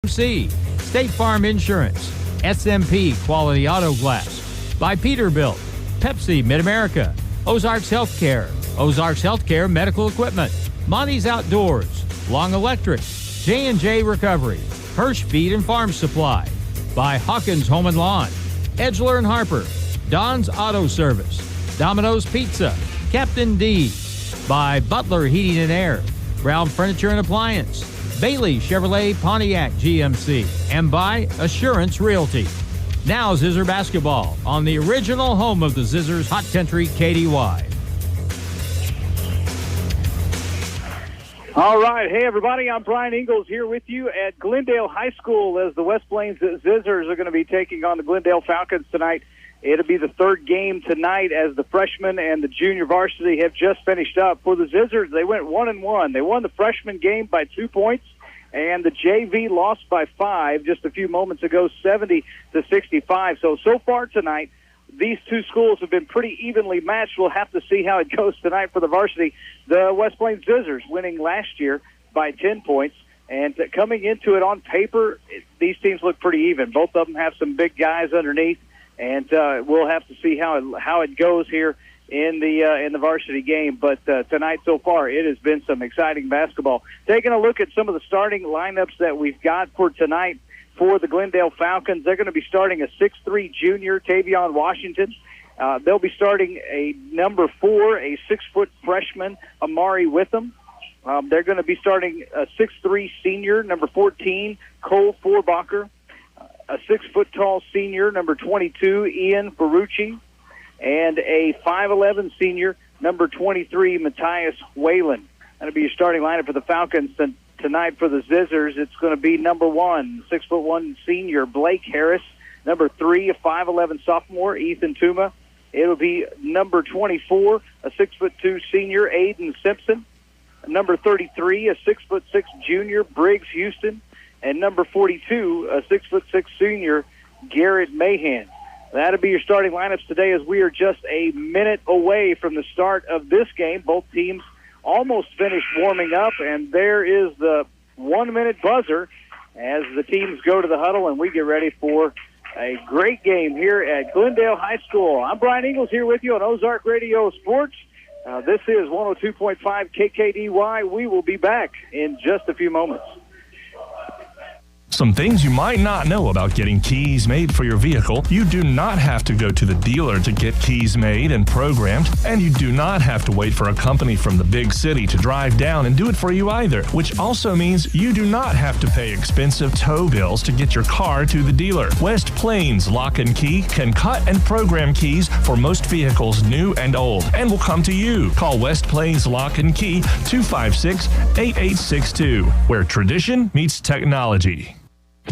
C, State Farm Insurance, SMP Quality Auto Glass, by Peterbilt, Pepsi Mid-America, Ozarks Healthcare, Ozarks Healthcare Medical Equipment, Monty's Outdoors, Long Electric, J&J Recovery, Hirsch Feed and Farm Supply, by Hawkins Home and Lawn, Edgeler and Harper, Don's Auto Service, Domino's Pizza, Captain D, by Butler Heating and Air, Brown Furniture and Appliance, Bailey Chevrolet Pontiac GMC, and by Assurance Realty. Now Zizzer Basketball on the original home of the Zizzers Hot Country KDY. All right. Hey, everybody. I'm Brian Ingalls here with you at Glendale High School as the West Plains Zizzers are going to be taking on the Glendale Falcons tonight. It'll be the third game tonight as the freshmen and the junior varsity have just finished up. For the Zizzers, they went 1-1. They won the freshman game by 2 points, and the JV lost by 5 just a few moments ago, 70-65. So far tonight, these two schools have been pretty evenly matched. We'll have to see how it goes tonight for the varsity. The West Plains Zizzers winning last year by 10 points. And coming into it on paper, these teams look pretty even. Both of them have some big guys underneath, and we'll have to see how it goes here in the varsity game. But tonight so far, it has been some exciting basketball. Taking a look at some of the starting lineups that we've got for tonight. For the Glendale Falcons, they're going to be starting a 6'3" junior, Tavion Washington. They'll be starting a number 4, a 6-foot freshman, Amari Witham. They're going to be starting a 6'3" senior, number 14, Cole Forbacher. A 6-foot-tall senior, number 22, Ian Ferrucci. And a 5'11" senior, number 23, Matthias Whalen. That'll be your starting lineup for the Falcons. Tonight for the Zizzers, it's going to be number 1, 6'1" senior, Blake Harris. Number 3, a 5'11" sophomore, Ethan Tuma. It'll be number 24, a 6'2" senior, Aiden Simpson. Number 33, a 6'6" junior, Briggs Houston. And number 42, a 6'6" senior, Garrett Mahan. That'll be your starting lineups today as we are just a minute away from the start of this game. Both teams almost finished warming up, and there is the 1-minute buzzer as the teams go to the huddle and we get ready for a great game here at Glendale High School. I'm Brian Ingalls here with you on Ozark Radio Sports. This is 102.5 KKDY. We will be back in just a few moments. Some things you might not know about getting keys made for your vehicle. You do not have to go to the dealer to get keys made and programmed, and you do not have to wait for a company from the big city to drive down and do it for you either, which also means you do not have to pay expensive tow bills to get your car to the dealer. West Plains Lock and Key can cut and program keys for most vehicles new and old and will come to you. Call West Plains Lock and Key 256-8862, where tradition meets technology.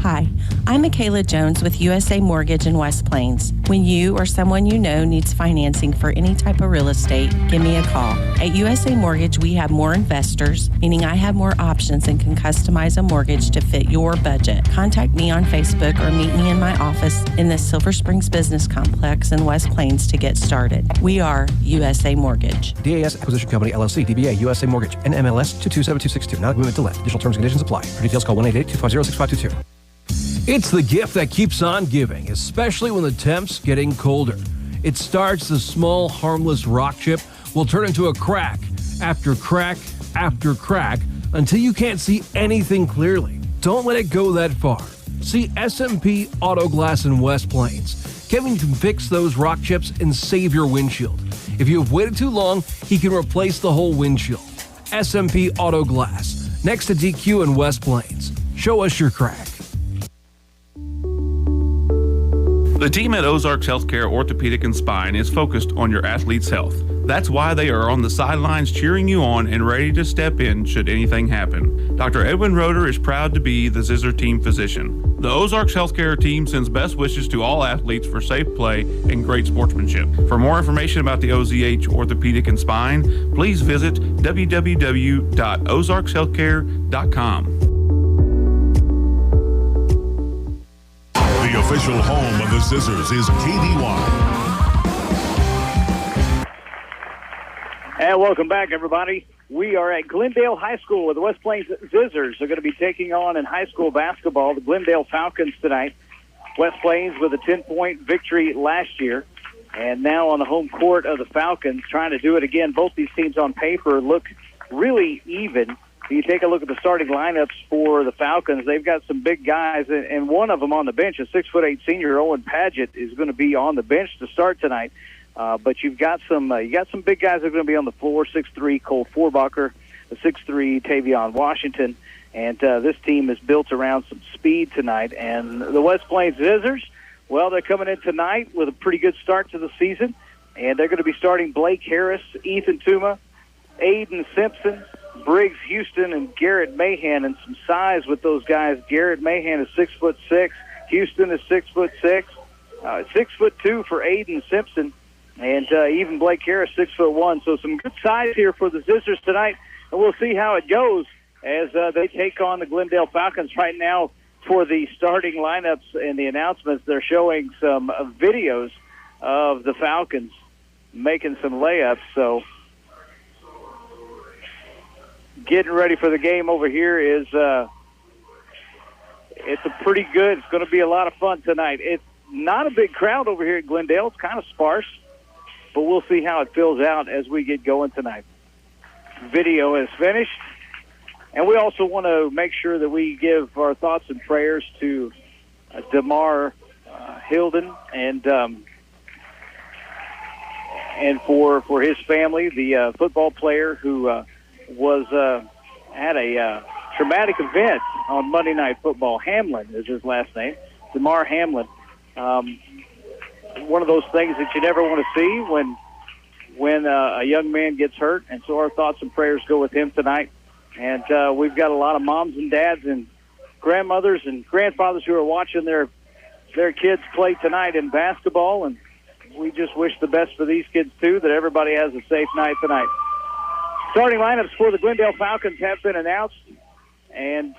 Hi, I'm Michaela Jones with USA Mortgage in West Plains. When you or someone you know needs financing for any type of real estate, give me a call. At USA Mortgage, we have more investors, meaning I have more options and can customize a mortgage to fit your budget. Contact me on Facebook or meet me in my office in the Silver Springs Business Complex in West Plains to get started. We are USA Mortgage. DAS Acquisition Company, LLC, DBA, USA Mortgage, NMLS 227262. Not agreement to lend. Additional terms and conditions apply. For details, call 1-888-250-6522. It's the gift that keeps on giving, especially when the temps getting colder. It starts the small, harmless rock chip will turn into a crack after crack after crack until you can't see anything clearly. Don't let it go that far. See SMP Auto Glass in West Plains. Kevin can fix those rock chips and save your windshield. If you have waited too long, he can replace the whole windshield. SMP Auto Glass, next to DQ in West Plains. Show us your crack. The team at Ozarks Healthcare Orthopedic and Spine is focused on your athlete's health. That's why they are on the sidelines cheering you on and ready to step in should anything happen. Dr. Edwin Roeder is proud to be the Zizzer team physician. The Ozarks Healthcare team sends best wishes to all athletes for safe play and great sportsmanship. For more information about the OZH Orthopedic and Spine, please visit www.ozarkshealthcare.com. The official home of the Zizzers is KDY. And welcome back, everybody. We are at Glendale High School where the West Plains Zizzers are going to be taking on in high school basketball the Glendale Falcons tonight. West Plains with a 10-point victory last year, and now on the home court of the Falcons trying to do it again. Both these teams on paper look really even. You take a look at the starting lineups for the Falcons. They've got some big guys, and one of them on the bench, a 6'8" senior, Owen Padgett, is going to be on the bench to start tonight. But you've got some big guys that are going to be on the floor. 6'3" Cole Forbacher, the 6'3" Tavion Washington, and this team is built around some speed tonight. And the West Plains Zizzers, well, they're coming in tonight with a pretty good start to the season, and they're going to be starting Blake Harris, Ethan Tuma, Aiden Simpson, Briggs Houston, and Garrett Mahan, and some size with those guys. Garrett Mahan is 6'6", Houston is 6'6", 6'2" for Aiden Simpson. And even Blake Harris, 6'1". So some good size here for the Zizzers tonight. And we'll see how it goes as they take on the Glendale Falcons. Right now, for the starting lineups and the announcements, they're showing some videos of the Falcons making some layups. So getting ready for the game over here is it's a pretty good. It's going to be a lot of fun tonight. It's not a big crowd over here at Glendale. It's kind of sparse. But we'll see how it fills out as we get going tonight. Video is finished. And we also want to make sure that we give our thoughts and prayers to DeMar Hilden and for his family, the football player who was at a traumatic event on Monday Night Football. Hamlin is his last name, DeMar Hamlin. One of those things that you never want to see when a young man gets hurt, and so our thoughts and prayers go with him tonight. And we've got a lot of moms and dads and grandmothers and grandfathers who are watching their kids play tonight in basketball, and we just wish the best for these kids too, that everybody has a safe night tonight. Starting lineups for the Glendale Falcons have been announced, and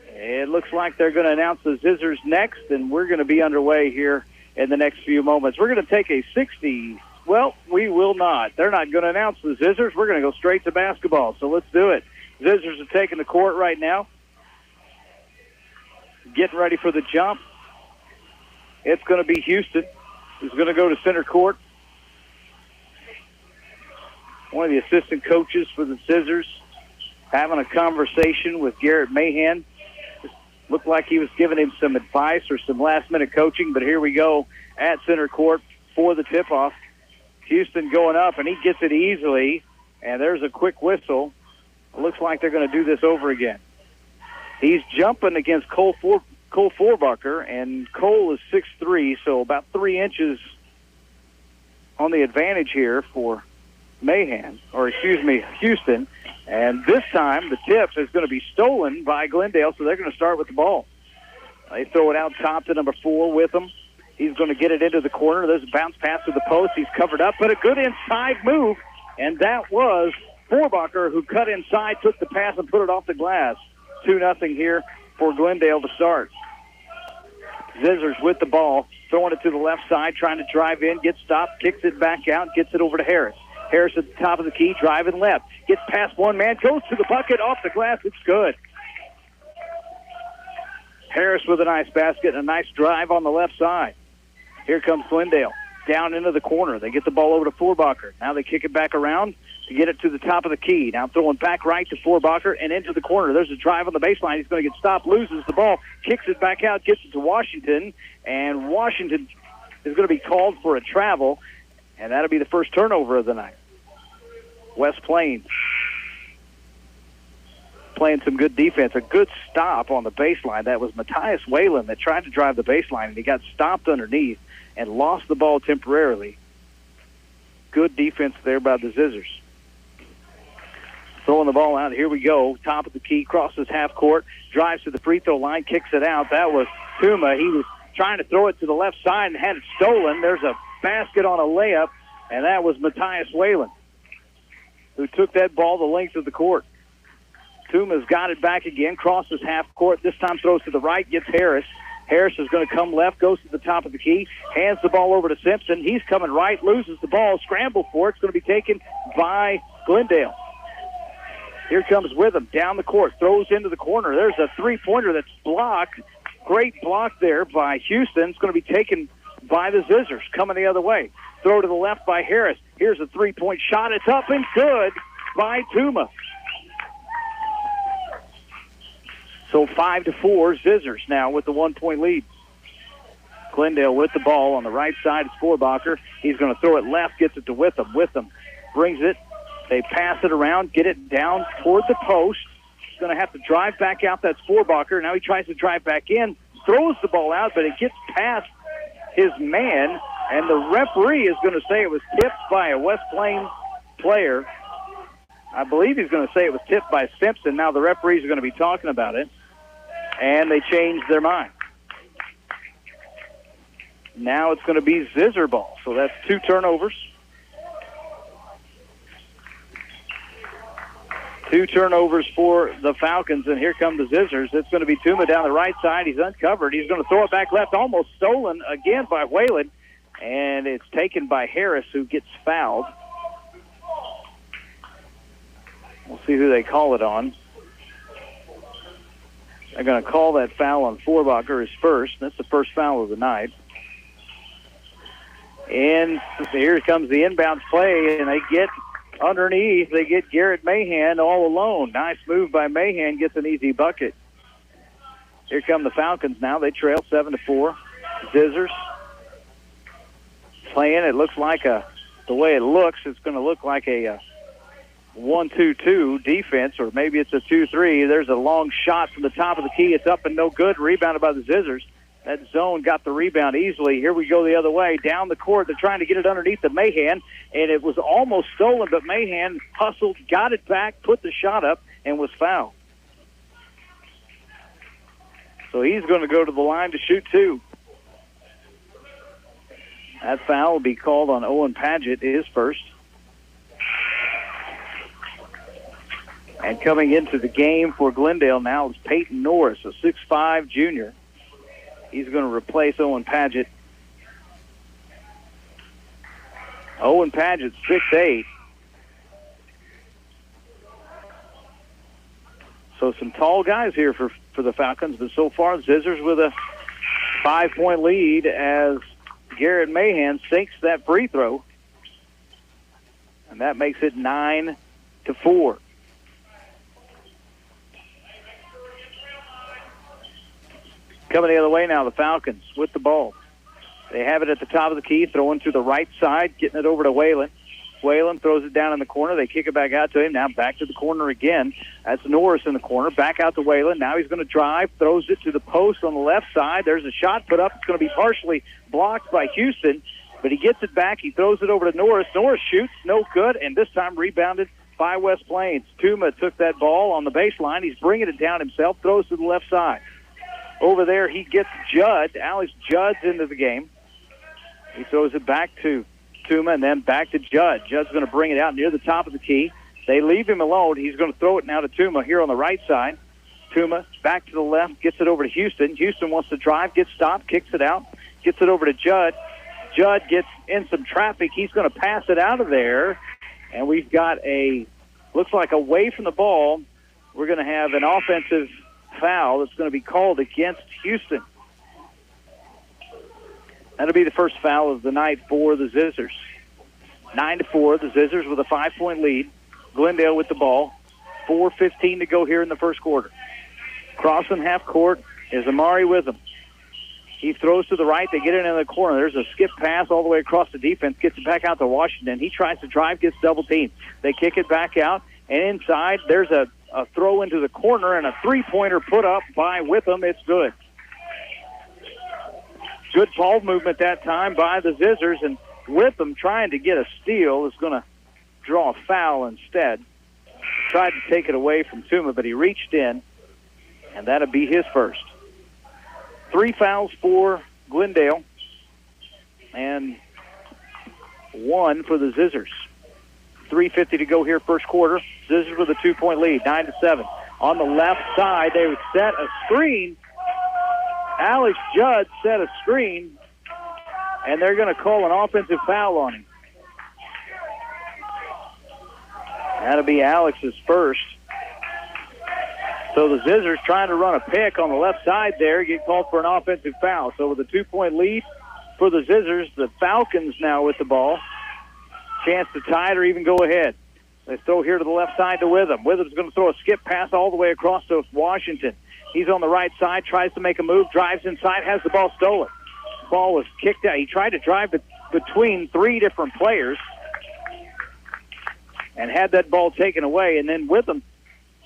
it looks like they're going to announce the Zizzers next, and we're going to be underway here in the next few moments. We're going to take a 60. Well, we will not. They're not going to announce the Zizzers. We're going to go straight to basketball, so let's do it. Zizzers are taking the court right now, getting ready for the jump. It's going to be Houston who's going to go to center court. One of the assistant coaches for the Zizzers having a conversation with Garrett Mahan. Looked like he was giving him some advice or some last-minute coaching, but here we go at center court for the tip-off. Houston going up, and he gets it easily, and there's a quick whistle. It looks like they're going to do this over again. He's jumping against Cole Forbacher, and Cole is 6'3", so about 3 inches on the advantage here for Houston. And this time the tip is going to be stolen by Glendale, so they're going to start with the ball. They throw it out top to number 4 with him. He's going to get it into the corner. There's a bounce pass to the post. He's covered up, but a good inside move, and that was Forbacher who cut inside, took the pass, and put it off the glass. 2-0 here for Glendale to start. Zizzers with the ball, throwing it to the left side, trying to drive in, gets stopped, kicks it back out, gets it over to Harris. Harris at the top of the key, driving left. Gets past one man, goes to the bucket, off the glass. It's good. Harris with a nice basket and a nice drive on the left side. Here comes Glendale. Down into the corner. They get the ball over to Forbacher. Now they kick it back around to get it to the top of the key. Now throwing back right to Forbacher and into the corner. There's a drive on the baseline. He's going to get stopped, loses the ball, kicks it back out, gets it to Washington, and Washington is going to be called for a travel, and that'll be the first turnover of the night. West Plains playing some good defense. A good stop on the baseline. That was Matthias Whalen that tried to drive the baseline, and he got stopped underneath and lost the ball temporarily. Good defense there by the Zizzers. Throwing the ball out. Here we go. Top of the key, crosses half court, drives to the free throw line, kicks it out. That was Tuma. He was trying to throw it to the left side and had it stolen. There's a basket on a layup, and that was Matthias Whalen, who took that ball the length of the court. Tuma's got it back again, crosses half court. This time throws to the right, gets Harris. Harris is going to come left, goes to the top of the key, hands the ball over to Simpson. He's coming right, loses the ball, scramble for it. It's going to be taken by Glendale. Here comes Witham down the court, throws into the corner. There's a three-pointer that's blocked. Great block there by Houston. It's going to be taken by the Zizzers, coming the other way. Throw to the left by Harris. Here's a three-point shot. It's up and good by Tuma. So 5-4, Zizzers now with the 1-point lead. Glendale with the ball on the right side. It's Vorbacher. He's going to throw it left, gets it to Witham. Witham brings it. They pass it around, get it down toward the post. He's going to have to drive back out. That's Vorbacher. Now he tries to drive back in, throws the ball out, but it gets past his man, and the referee is going to say it was tipped by a West Plains player. I believe he's going to say it was tipped by Simpson. Now the referees are going to be talking about it, and they changed their mind. Now it's going to be Zizzer ball, so that's 2 turnovers. 2 turnovers for the Falcons, and here come the Zizzers. It's going to be Tuma down the right side. He's uncovered. He's going to throw it back left, almost stolen again by Whalen, and it's taken by Harris, who gets fouled. We'll see who they call it on. They're going to call that foul on Vorbacher his first. That's the first foul of the night. And here comes the inbounds play, and they get underneath. They get Garrett Mahan all alone. Nice move by Mahan, gets an easy bucket. Here come the Falcons now. They trail 7-4. Zizzers playing. It looks like the way it looks, it's going to look like a 1-2-2 defense, or maybe it's a 2-3. There's a long shot from the top of the key. It's up and no good. Rebounded by the Zizzers. That zone got the rebound easily. Here we go the other way. Down the court. They're trying to get it underneath the Mahan, and it was almost stolen, but Mahan hustled, got it back, put the shot up, and was fouled. So he's going to go to the line to shoot 2. That foul will be called on Owen Padgett, his first. And coming into the game for Glendale now is Peyton Norris, a 6'5 junior. He's going to replace Owen Padgett. Owen Padgett, 6'8". So some tall guys here for the Falcons, but so far Zizzers with a 5-point lead as Garrett Mahan sinks that free throw. And that makes it 9-4. Coming the other way now, the Falcons with the ball. They have it at the top of the key, throwing to the right side, getting it over to Whalen. Whalen throws it down in the corner. They kick it back out to him. Now back to the corner again. That's Norris in the corner. Back out to Whalen. Now he's going to drive, throws it to the post on the left side. There's a shot put up. It's going to be partially blocked by Houston, but he gets it back. He throws it over to Norris. Norris shoots, no good, and this time rebounded by West Plains. Tuma took that ball on the baseline. He's bringing it down himself, throws to the left side. Over there, he gets Judd. Alex Judd's into the game. He throws it back to Tuma and then back to Judd. Judd's going to bring it out near the top of the key. They leave him alone. He's going to throw it now to Tuma here on the right side. Tuma back to the left, gets it over to Houston. Houston wants to drive, gets stopped, kicks it out, gets it over to Judd. Judd gets in some traffic. He's going to pass it out of there. And we've got looks like away from the ball, we're going to have an offensive foul that's going to be called against Houston. That'll be the first foul of the night for the Zizzers. 9-4, the Zizzers with a 5-point lead. Glendale with the ball. 4:15 to go here in the first quarter. Crossing half court is Amari Witham. He throws to the right. They get it in the corner. There's a skip pass all the way across the defense. Gets it back out to Washington. He tries to drive, gets double teamed. They kick it back out. And inside, there's a throw into the corner and a three-pointer put up by Witham. It's good. Good ball movement that time by the Zizzers, and Witham trying to get a steal is going to draw a foul instead. Tried to take it away from Tuma, but he reached in, and that'll be his first. 3 fouls for Glendale and 1 for the Zizzers. 3:50 to go here first quarter. Zizzers with a 2-point lead, 9-7. On the left side, they would set a screen. Alex Judd set a screen, and they're going to call an offensive foul on him. That'll be Alex's first. So the Zizzers trying to run a pick on the left side there, get called for an offensive foul. So with a 2-point lead for the Zizzers, the Falcons now with the ball. Chance to tie it or even go ahead. They throw here to the left side to Witham. Witham's going to throw a skip pass all the way across to Washington. He's on the right side, tries to make a move, drives inside, has the ball stolen. Ball was kicked out. He tried to drive between three different players and had that ball taken away. And then Witham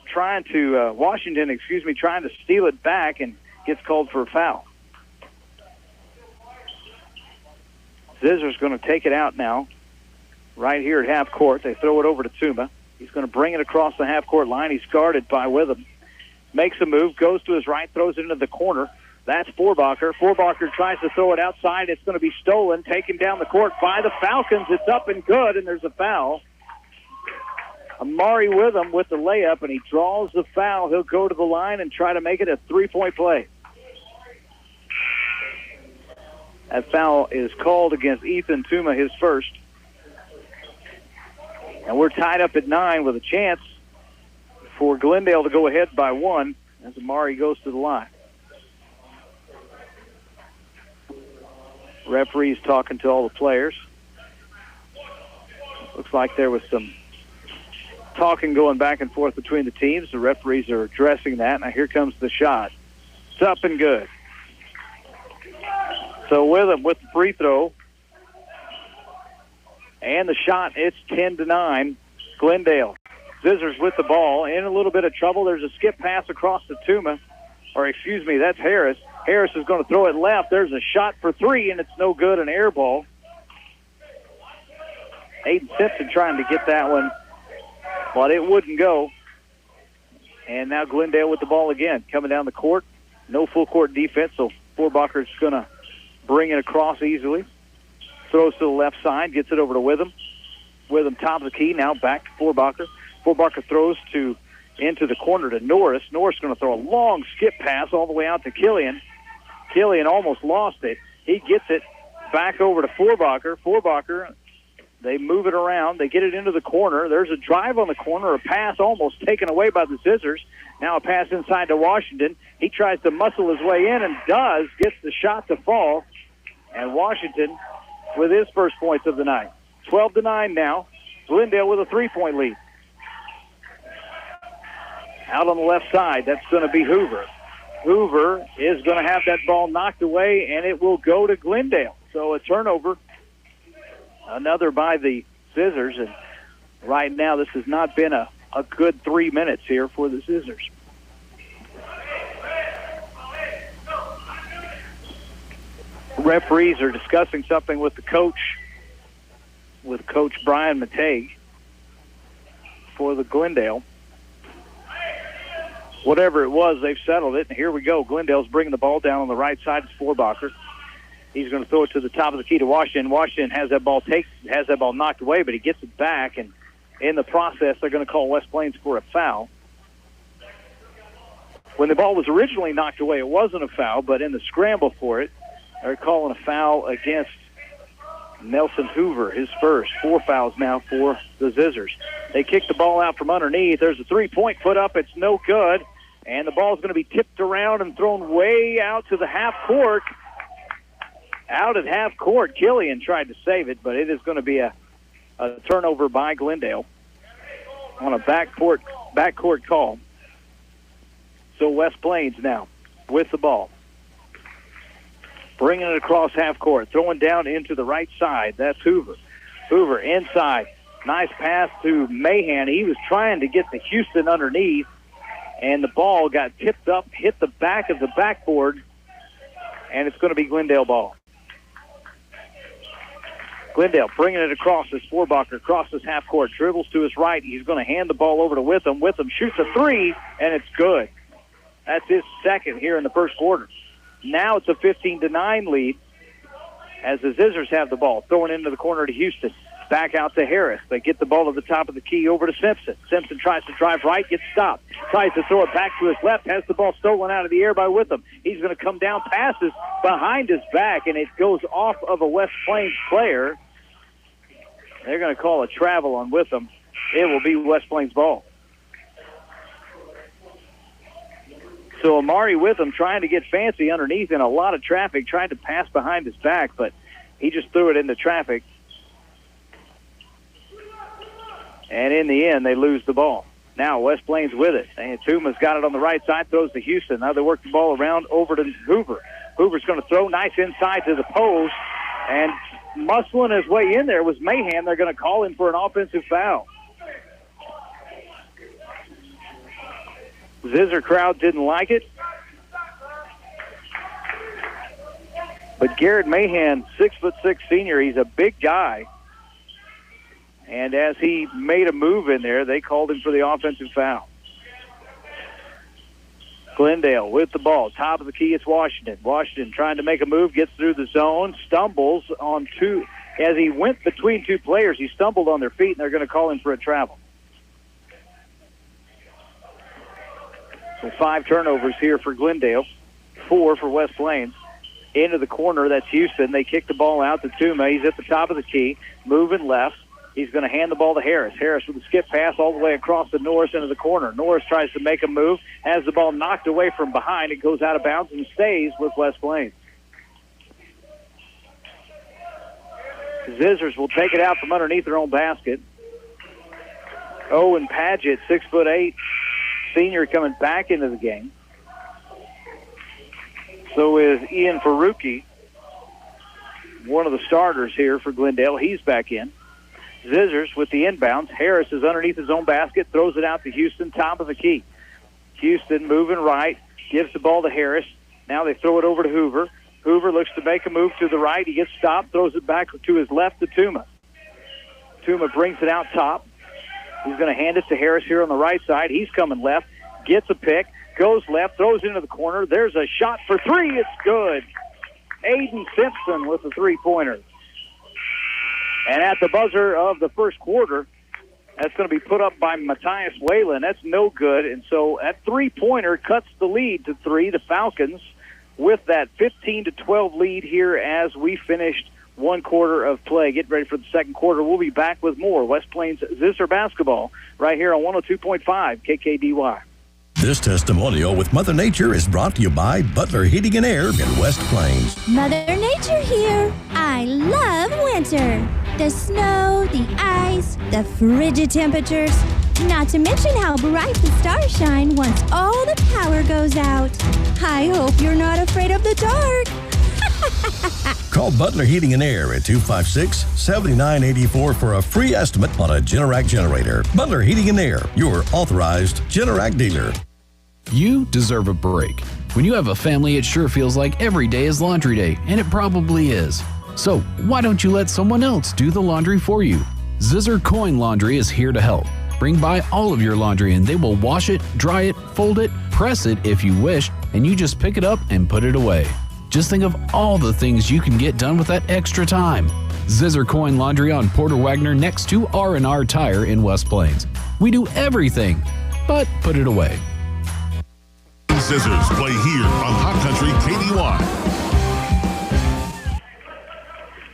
trying to steal it back and gets called for a foul. Zizzer's going to take it out now. Right here at half court, they throw it over to Tuma. He's going to bring it across the half court line. He's guarded by Witham. Makes a move, goes to his right, throws it into the corner. That's Forbacher. Forbacher tries to throw it outside. It's going to be stolen, taken down the court by the Falcons. It's up and good, and there's a foul. Amari Witham with the layup, and he draws the foul. He'll go to the line and try to make it a 3-point play. That foul is called against Ethan Tuma, his first. And we're tied up at 9 with a chance for Glendale to go ahead by 1 as Amari goes to the line. Referee's talking to all the players. Looks like there was some talking going back and forth between the teams. The referees are addressing that. Now here comes the shot. It's up and good. So Witham with the free throw. And the shot, it's 10-9. Glendale. Zizzers with the ball. In a little bit of trouble. There's a skip pass across to Tuma. That's Harris. Harris is going to throw it left. There's a shot for 3, and it's no good, an air ball. Aiden Simpson trying to get that one, but it wouldn't go. And now Glendale with the ball again. Coming down the court. No full court defense, so Forbacher's going to bring it across easily. Throws to the left side, gets it over to Witham. Witham top of the key, now back to Forbacher. Forbacher throws into the corner to Norris. Norris going to throw a long skip pass all the way out to Killian. Killian almost lost it. He gets it back over to Forbacher. Forbacher, they move it around. They get it into the corner. There's a drive on the corner, a pass almost taken away by the Zizzers. Now a pass inside to Washington. He tries to muscle his way in and does, gets the shot to fall. And Washington with his first points of the night. 12-9 now. Glendale with a 3-point lead. Out on the left side, that's going to be Hoover. Hoover is going to have that ball knocked away, and it will go to Glendale. So a turnover, another by the Zizzers. And right now, this has not been a good 3 minutes here for the Zizzers. Referees are discussing something with the coach, with Coach Brian Mateg for the Glendale. Whatever it was, they've settled it. And here we go. Glendale's bringing the ball down on the right side. It's Forbacher. He's going to throw it to the top of the key to Washington. Washington has that ball knocked away, but he gets it back. And in the process, they're going to call West Plains for a foul. When the ball was originally knocked away, it wasn't a foul, but in the scramble for it, they're calling a foul against Nelson Hoover, his first. 4 fouls now for the Zizzers. They kick the ball out from underneath. There's a 3-point put up. It's no good. And the ball's going to be tipped around and thrown way out to the half court. Out at half court. Killian tried to save it, but it is going to be a turnover by Glendale on a backcourt call. So West Plains now with the ball. Bringing it across half court, throwing down into the right side. That's Hoover. Hoover inside. Nice pass to Mahan. He was trying to get to Houston underneath, and the ball got tipped up, hit the back of the backboard, and it's going to be Glendale ball. Glendale bringing it across as Forbacher crosses half court, dribbles to his right. He's going to hand the ball over to Witham. Witham shoots a 3, and it's good. That's his second here in the first quarter. Now it's a 15-9 lead as the Zizzers have the ball. Throwing into the corner to Houston. Back out to Harris. They get the ball at the top of the key over to Simpson. Simpson tries to drive right, gets stopped. Tries to throw it back to his left, has the ball stolen out of the air by Witham. He's going to come down, passes behind his back, and it goes off of a West Plains player. They're going to call a travel on Witham. It will be West Plains ball. So Amari Witham trying to get fancy underneath in a lot of traffic, trying to pass behind his back, but he just threw it into traffic. And in the end, they lose the ball. Now West Plains with it. And Tuma's got it on the right side, throws to Houston. Now they work the ball around over to Hoover. Hoover's going to throw nice inside to the post. And muscling his way in there was Mahan. They're going to call him for an offensive foul. Zizzer crowd didn't like it. But Garrett Mahan, 6'6" senior, he's a big guy. And as he made a move in there, they called him for the offensive foul. Glendale with the ball. Top of the key, it's Washington. Washington trying to make a move, gets through the zone, stumbles on two. As he went between two players, he stumbled on their feet, and they're going to call him for a travel. So 5 turnovers here for Glendale, 4 for West Plains. Into the corner, that's Houston. They kick the ball out to Tuma. He's at the top of the key, moving left. He's going to hand the ball to Harris. Harris with a skip pass all the way across to Norris into the corner. Norris tries to make a move, has the ball knocked away from behind. It goes out of bounds and stays with West Plains. Zizzers will take it out from underneath their own basket. Owen Padgett, 6'8", senior, coming back into the game. So is Ian Faruqi, one of the starters here for Glendale. He's back in. Zizzers with the inbounds. Harris is underneath his own basket, throws it out to Houston, top of the key. Houston moving right, gives the ball to Harris. Now they throw it over to Hoover. Hoover looks to make a move to the right. He gets stopped, throws it back to his left to Tuma. Tuma brings it out top. He's going to hand it to Harris here on the right side. He's coming left, gets a pick, goes left, throws into the corner. There's a shot for three. It's good. Aiden Simpson with the three-pointer. And at the buzzer of the first quarter, that's going to be put up by Matthias Whalen. That's no good. And so that three-pointer cuts the lead to 3. The Falcons with that 15-12 lead here as we finished one quarter of play. Get ready for the second quarter. We'll be back with more West Plains Zizzer basketball right here on 102.5 KKDY. This testimonial with Mother Nature is brought to you by Butler Heating and Air in West Plains. Mother Nature here. I love winter. The snow, the ice, the frigid temperatures. Not to mention how bright the stars shine once all the power goes out. I hope you're not afraid of the dark. Call Butler Heating and Air at 256-7984 for a free estimate on a Generac generator. Butler Heating and Air, your authorized Generac dealer. You deserve a break. When you have a family, it sure feels like every day is laundry day, and it probably is. So why don't you let someone else do the laundry for you? Zizzer Coin Laundry is here to help. Bring by all of your laundry and they will wash it, dry it, fold it, press it if you wish, and you just pick it up and put it away. Just think of all the things you can get done with that extra time. Zizzer Coin Laundry on Porter Wagner next to R&R Tire in West Plains. We do everything, but put it away. Zizzers play here on Hot Country KDY.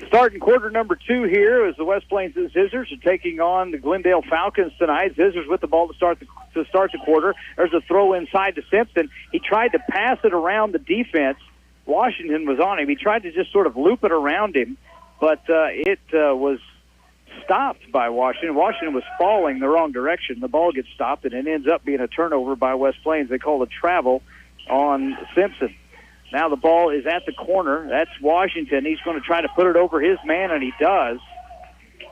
Starting quarter number 2 here as the West Plains Zizzers are taking on the Glendale Falcons tonight. Zizzers with the ball to start the quarter. There's a throw inside to Simpson. He tried to pass it around the defense. Washington was on him. He tried to just sort of loop it around him, but it was stopped by Washington. Washington was falling the wrong direction. The ball gets stopped, and it ends up being a turnover by West Plains. They call a travel on Simpson. Now the ball is at the corner. That's Washington. He's going to try to put it over his man, and he does.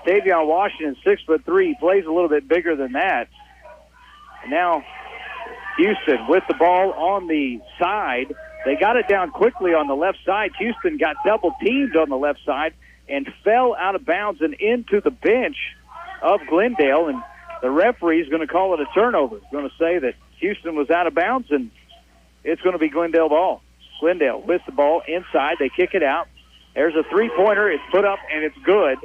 Davion Washington, 6'3", he plays a little bit bigger than that. And now Houston with the ball on the side. They got it down quickly on the left side. Houston got double-teamed on the left side and fell out of bounds and into the bench of Glendale, and the referee is going to call it a turnover. He's going to say that Houston was out of bounds, and it's going to be Glendale ball. Glendale with the ball inside. They kick it out. There's a three-pointer. It's put up, and it's good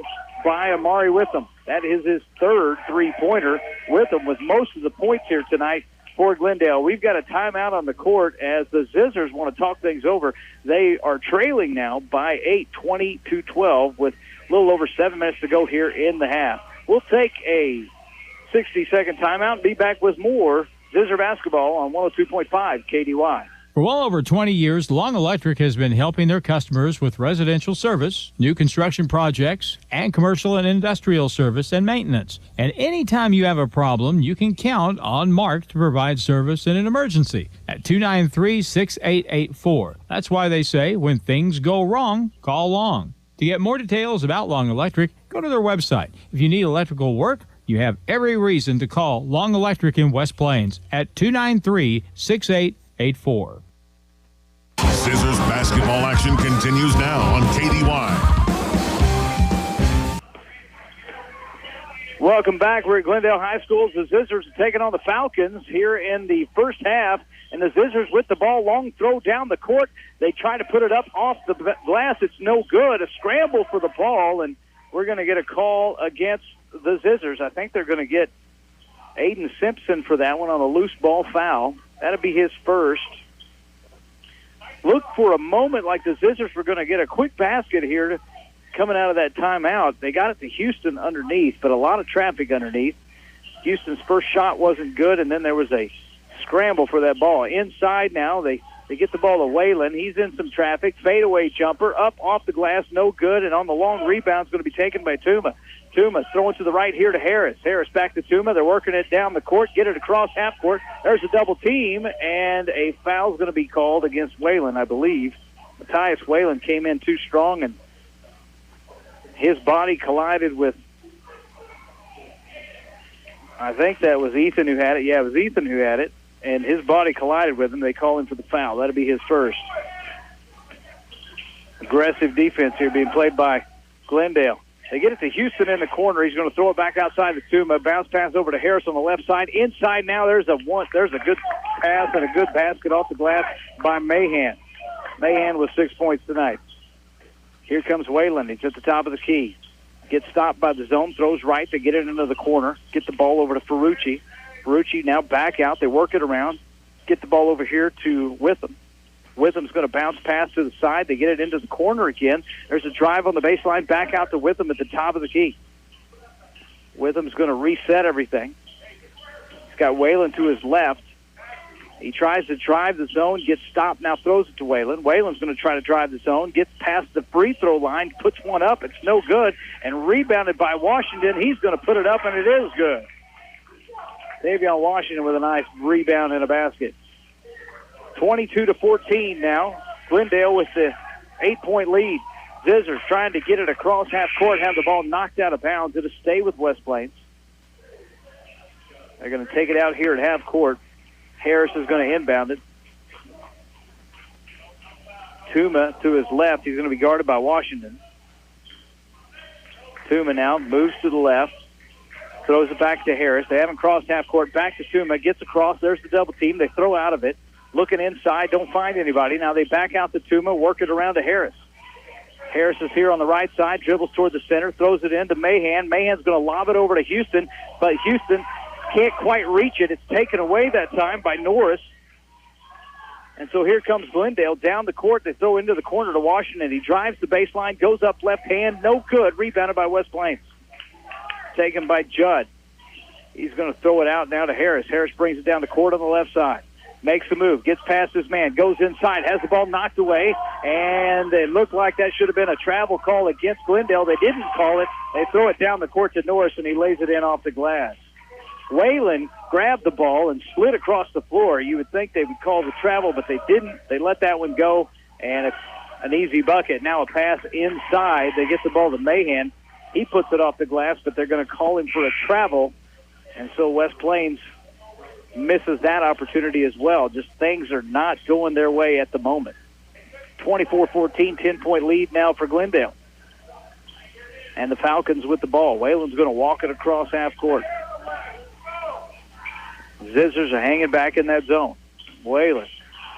by Amari Witham. That is his third three-pointer. Witham with most of the points here tonight for Glendale. We've got a timeout on the court as the Zizzers want to talk things over. They are trailing now by 8, 20-12, with a little over 7 minutes to go here in the half. We'll take a 60-second timeout and be back with more Zizzer basketball on 102.5 KDY. For well over 20 years, Long Electric has been helping their customers with residential service, new construction projects, and commercial and industrial service and maintenance. And anytime you have a problem, you can count on Mark to provide service in an emergency at 293-6884. That's why they say, when things go wrong, call Long. To get more details about Long Electric, go to their website. If you need electrical work, you have every reason to call Long Electric in West Plains at 293-6884. Zizzer's basketball action continues now on KDY. Welcome back. We're at Glendale High School. The Zizzers are taking on the Falcons here in the first half, and the Zizzers with the ball, long throw down the court. They try to put it up off the glass. It's no good. A scramble for the ball, and we're going to get a call against the Zizzers. I think they're going to get Aiden Simpson for that one on a loose ball foul. That'll be his first. Looked for a moment like the Zizzers were going to get a quick basket here coming out of that timeout. They got it to Houston underneath, but a lot of traffic underneath. Houston's first shot wasn't good, and then there was a scramble for that ball. Inside now, they get the ball to Whalen. He's in some traffic. Fadeaway jumper, up off the glass, no good, and on the long rebound is going to be taken by Tuma. Tuma throwing to the right here to Harris. Harris back to Tuma. They're working it down the court, get it across half court. There's a double team, and a foul's going to be called against Whalen, I believe. Matthias Whalen came in too strong, and his body collided with, I think that was Ethan who had it. Yeah, it was Ethan who had it, and his body collided with him. They call him for the foul. That'll be his first. Aggressive defense here being played by Glendale. They get it to Houston in the corner. He's going to throw it back outside to Tuma. Bounce pass over to Harris on the left side. Inside now, there's a good pass and a good basket off the glass by Mahan. Mahan with 6 points tonight. Here comes Whalen. He's at the top of the key. Gets stopped by the zone. Throws right. They get it into the corner. Get the ball over to Ferrucci. Ferrucci now back out. They work it around. Get the ball over here to Witham. Witham's going to bounce pass to the side. They get it into the corner again. There's a drive on the baseline. Back out to Witham at the top of the key. Witham's going to reset everything. He's got Whalen to his left. He tries to drive the zone, gets stopped, now throws it to Whalen. Whalen's going to try to drive the zone, gets past the free throw line, puts one up. It's no good, and rebounded by Washington. He's going to put it up, and it is good. Davion Washington with a nice rebound and a basket. 22-14 now. Glendale with the 8-point lead. Zizzer's trying to get it across half court, have the ball knocked out of bounds. It'll stay with West Plains. They're going to take it out here at half court. Harris is going to inbound it. Tuma to his left. He's going to be guarded by Washington. Tuma now moves to the left. Throws it back to Harris. They haven't crossed half court. Back to Tuma. Gets across. There's the double team. They throw out of it. Looking inside. Don't find anybody. Now they back out to Tuma. Work it around to Harris. Harris is here on the right side. Dribbles toward the center. Throws it into Mahan. Mahan's going to lob it over to Houston. But Houston can't quite reach it. It's taken away that time by Norris. And so here comes Glendale down the court. They throw into the corner to Washington. He drives the baseline, goes up left hand. No good. Rebounded by West Plains. Taken by Judd. He's going to throw it out now to Harris. Harris brings it down the court on the left side. Makes the move. Gets past his man. Goes inside. Has the ball knocked away. And it looked like that should have been a travel call against Glendale. They didn't call it. They throw it down the court to Norris, and he lays it in off the glass. Whalen grabbed the ball and slid across the floor. You would think they would call the travel, but they didn't. They let that one go, and it's an easy bucket. Now a pass inside. They get the ball to Mahan. He puts it off the glass, but they're going to call him for a travel, and so West Plains misses that opportunity as well. Just things are not going their way at the moment. 24-14, 10-point lead now for Glendale. And the Falcons with the ball. Whalen's going to walk it across half court. Zizzers are hanging back in that zone. Whalen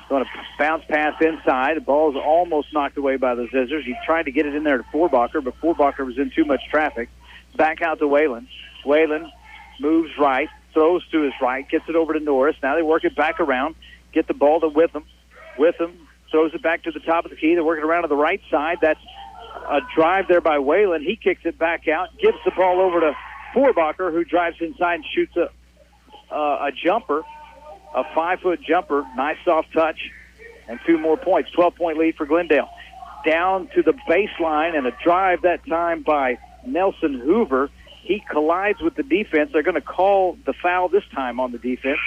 going to bounce pass inside. The ball's almost knocked away by the Zizzers. He tried to get it in there to Forbacher, but Forbacher was in too much traffic. Back out to Whalen. Whalen moves right, throws to his right, gets it over to Norris. Now they work it back around, get the ball to Witham. Witham throws it back to the top of the key. They're working around to the right side. That's a drive there by Whalen. He kicks it back out, gives the ball over to Forbacher, who drives inside and shoots a jumper. a 5-foot jumper, nice soft touch, and 2 more points. 12-point lead for Glendale. Down to the baseline and a drive that time by Nelson Hoover. He collides with the defense. They're going to call the foul this time on the defense.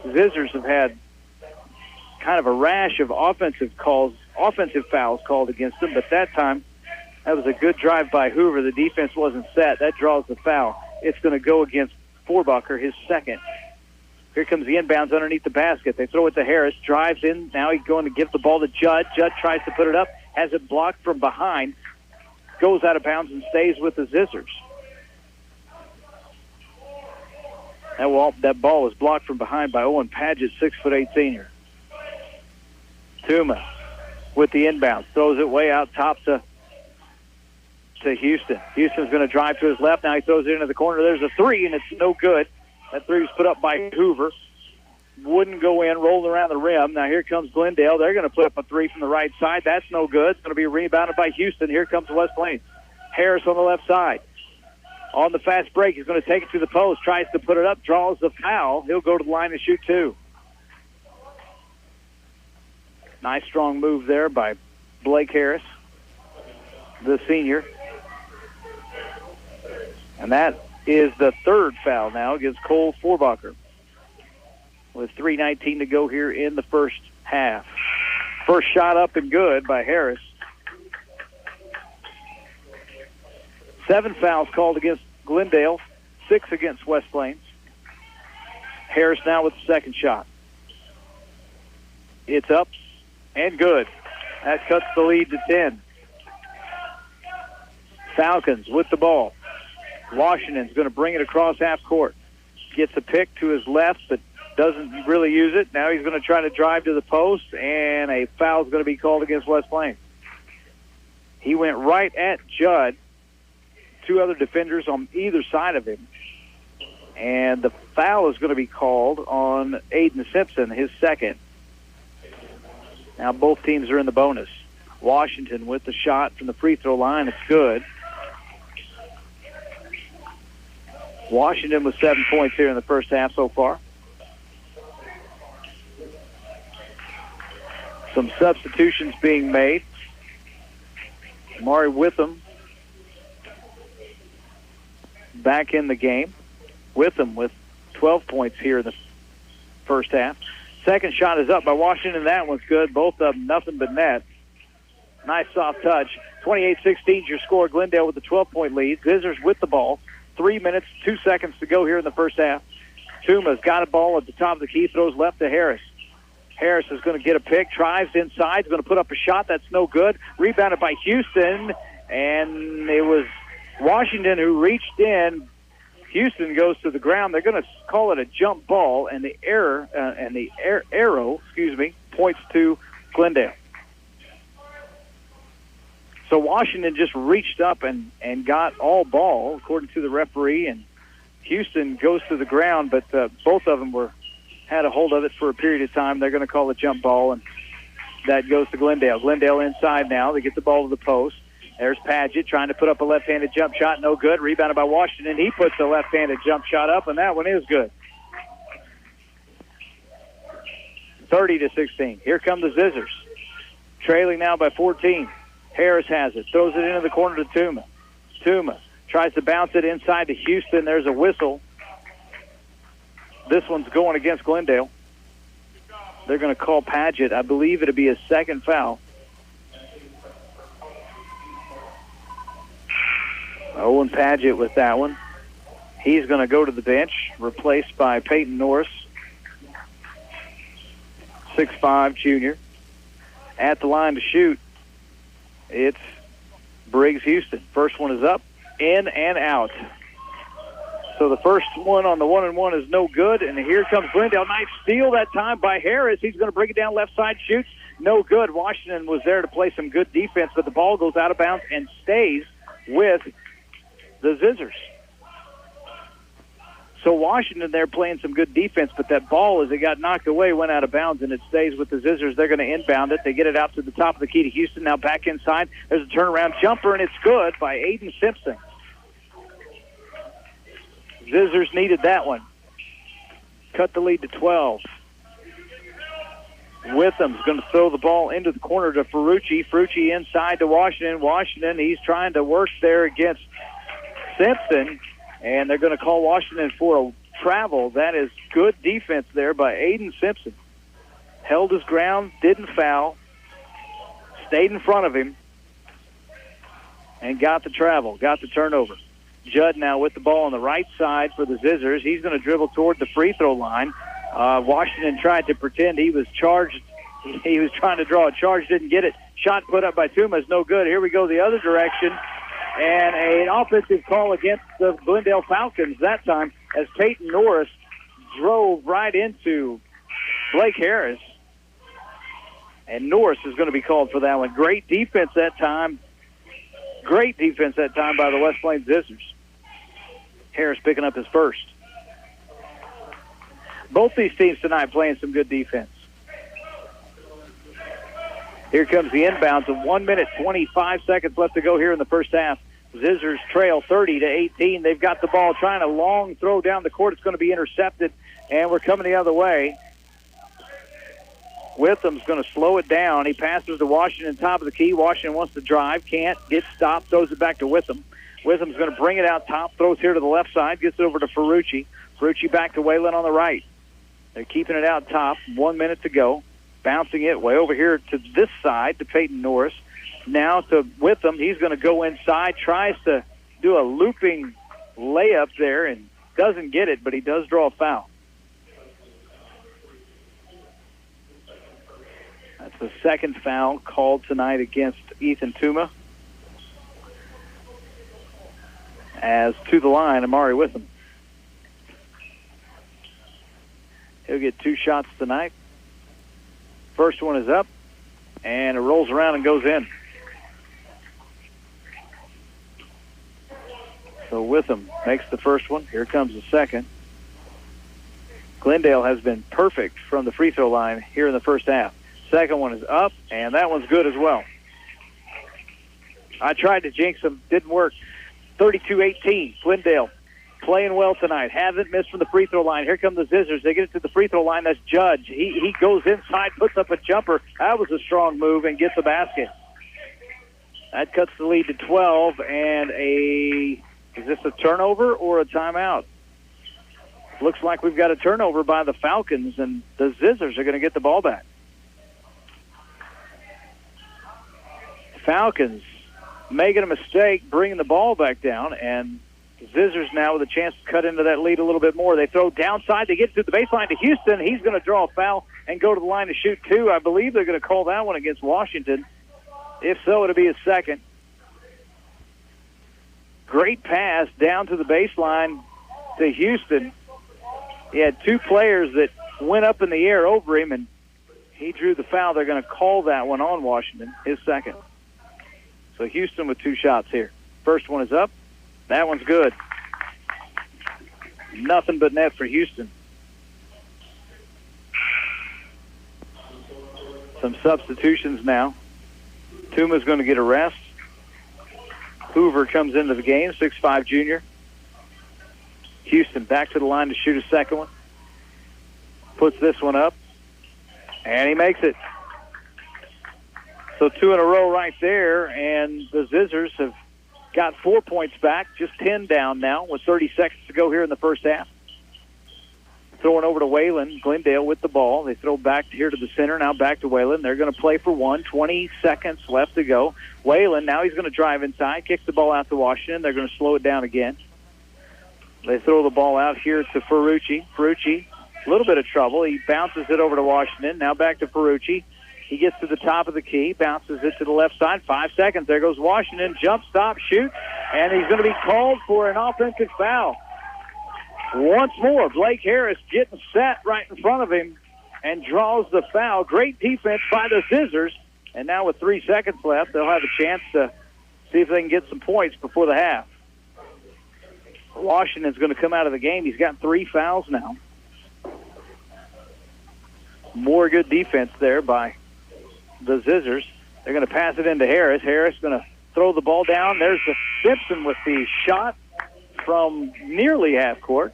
Zizzers have had kind of a rash of offensive fouls called against them, but that time that was a good drive by Hoover. The defense wasn't set. That draws the foul. It's going to go against Forbacher, his second. Here comes the inbounds underneath the basket. They throw it to Harris, drives in. Now he's going to give the ball to Judd. Judd tries to put it up, has it blocked from behind, goes out of bounds and stays with the Zizzers. That ball was blocked from behind by Owen Padgett, 6'8" senior. Tuma with the inbound, throws it way out top to Houston. Houston's going to drive to his left. Now he throws it into the corner. There's a 3, and it's no good. That 3 was put up by Hoover. Wouldn't go in, rolled around the rim. Now here comes Glendale. They're going to put up a 3 from the right side. That's no good. It's going to be rebounded by Houston. Here comes West Plains. Harris on the left side. On the fast break, he's going to take it to the post, tries to put it up, draws the foul. He'll go to the line and shoot 2. Nice strong move there by Blake Harris, the senior. And that is the 3rd foul now against Cole Forbacher with 3:19 to go here in the first half. First shot up and good by Harris. 7 fouls called against Glendale, 6 against West Plains. Harris now with the second shot. It's up and good. That cuts the lead to 10. Falcons with the ball. Washington's going to bring it across half court. Gets a pick to his left, but doesn't really use it. Now he's going to try to drive to the post, and a foul is going to be called against West Plains. He went right at Judd. 2 other defenders on either side of him. And the foul is going to be called on Aiden Simpson, his second. Now both teams are in the bonus. Washington with the shot from the free throw line. It's good. Washington with 7 points here in the first half so far. Some substitutions being made. Mari Witham back in the game. Witham with 12 points here in the first half. Second shot is up by Washington. That one's good. Both of them nothing but net. Nice soft touch. 28-16 your score. Glendale with the 12-point lead. Zizzers with the ball. 3 minutes, 2 seconds to go here in the first half. Tuma's got a ball at the top of the key, throws left to Harris. Harris is going to get a pick, drives inside, is going to put up a shot. That's no good. Rebounded by Houston, and it was Washington who reached in. Houston goes to the ground. They're going to call it a jump ball, and the arrow points to Glendale. So Washington just reached up and got all ball, according to the referee, and Houston goes to the ground, but both of them had a hold of it for a period of time. They're going to call a jump ball, and that goes to Glendale. Glendale inside now. They get the ball to the post. There's Padgett trying to put up a left-handed jump shot. No good. Rebounded by Washington. He puts a left-handed jump shot up, and that one is good. 30-16. Here come the Zizzers. Trailing now by 14. Harris has it. Throws it into the corner to Tuma. Tuma tries to bounce it inside to Houston. There's a whistle. This one's going against Glendale. They're going to call Padgett. I believe it'll be his second foul. Owen Padgett with that one. He's going to go to the bench, replaced by Peyton Norris, 6'5", junior. At the line to shoot, it's Briggs Houston. First one is up, in and out. So the first one on the 1-and-1 is no good, and here comes Glendale. Nice steal that time by Harris. He's going to bring it down left side, shoots. No good. Washington was there to play some good defense, but the ball goes out of bounds and stays with the Zizzers. So Washington there playing some good defense, but that ball, as it got knocked away, went out of bounds, and it stays with the Zizzers. They're going to inbound it. They get it out to the top of the key to Houston. Now back inside. There's a turnaround jumper, and it's good by Aiden Simpson. Zizzers needed that one. cut the lead to 12. Witham's going to throw the ball into the corner to Ferrucci. Ferrucci inside to Washington. Washington, he's trying to work there against Simpson, and they're going to call Washington for a travel. That is good defense there by Aiden Simpson. Held his ground, didn't foul, stayed in front of him, and got the travel, got the turnover. Judd now with the ball on the right side for the Zizzers. He's going to dribble toward the free throw line. Washington tried to pretend he was charged. He was trying to draw a charge, didn't get it. Shot put up by Tuma is no good. Here we go the other direction. And an offensive call against the Glendale Falcons that time as Peyton Norris drove right into Blake Harris. And Norris is going to be called for that one. Great defense that time. Great defense that time by the West Plains Zizzers. Harris picking up his first. Both these teams tonight playing some good defense. Here comes the inbounds. 1 minute, 25 seconds left to go here in the first half. Zizzers trail 30-18. They've got the ball trying a long throw down the court. It's going to be intercepted, and we're coming the other way. Witham's going to slow it down. He passes to Washington, top of the key. Washington wants to drive, can't, gets stopped, throws it back to Witham. Witham's going to bring it out top, throws here to the left side, gets it over to Ferrucci. Ferrucci back to Whalen on the right. They're keeping it out top, 1 minute to go. Bouncing it way over here to this side to Peyton Norris. Now to Witham. He's going to go inside, tries to do a looping layup there and doesn't get it, but he does draw a foul. That's the second foul called tonight against Ethan Tuma. As to the line, Amari Witham. He'll get 2 shots tonight. First one is up, and it rolls around and goes in. So Witham makes the first one. Here comes the second. Glendale has been perfect from the free throw line here in the first half. Second one is up, and that one's good as well. I tried to jinx them. Didn't work. 32-18, Glendale. Playing well tonight. Hasn't missed from the free throw line. Here come the Zizzers. They get it to the free throw line. That's Judge. He goes inside, puts up a jumper. That was a strong move and gets a basket. That cuts the lead to 12. And is this a turnover or a timeout? Looks like we've got a turnover by the Falcons, and the Zizzers are going to get the ball back. Falcons making a mistake, bringing the ball back down, and Zizzers now with a chance to cut into that lead a little bit more. They throw downside. They get to the baseline to Houston. He's going to draw a foul and go to the line to shoot 2. I believe they're going to call that one against Washington. If so, it'll be his second. Great pass down to the baseline to Houston. He had 2 players that went up in the air over him, and he drew the foul. They're going to call that one on Washington, his second. So Houston with 2 shots here. First one is up. That one's good. Nothing but net for Houston. Some substitutions now. Tuma's going to get a rest. Hoover comes into the game, 6'5" junior. Houston back to the line to shoot a second one. Puts this one up. And he makes it. So 2 in a row right there, and the Zizzers have got 4 points back, just 10 down now with 30 seconds to go here in the first half. Throwing over to Whalen. Glendale with the ball. They throw back here to the center, now back to Whalen. They're going to play for 1. 20 seconds left to go. Whalen, now he's going to drive inside, kicks the ball out to Washington. They're going to slow it down again. They throw the ball out here to Ferrucci. Ferrucci, a little bit of trouble. He bounces it over to Washington. Now back to Ferrucci. He gets to the top of the key, bounces it to the left side. 5 seconds. There goes Washington. Jump, stop, shoot. And he's going to be called for an offensive foul. Once more, Blake Harris getting set right in front of him and draws the foul. Great defense by the Zizzers. And now with 3 seconds left, they'll have a chance to see if they can get some points before the half. Washington's going to come out of the game. He's got 3 fouls now. More good defense there by the Zizzers. They're going to pass it into Harris. Harris going to throw the ball down. There's the Simpson with the shot from nearly half court.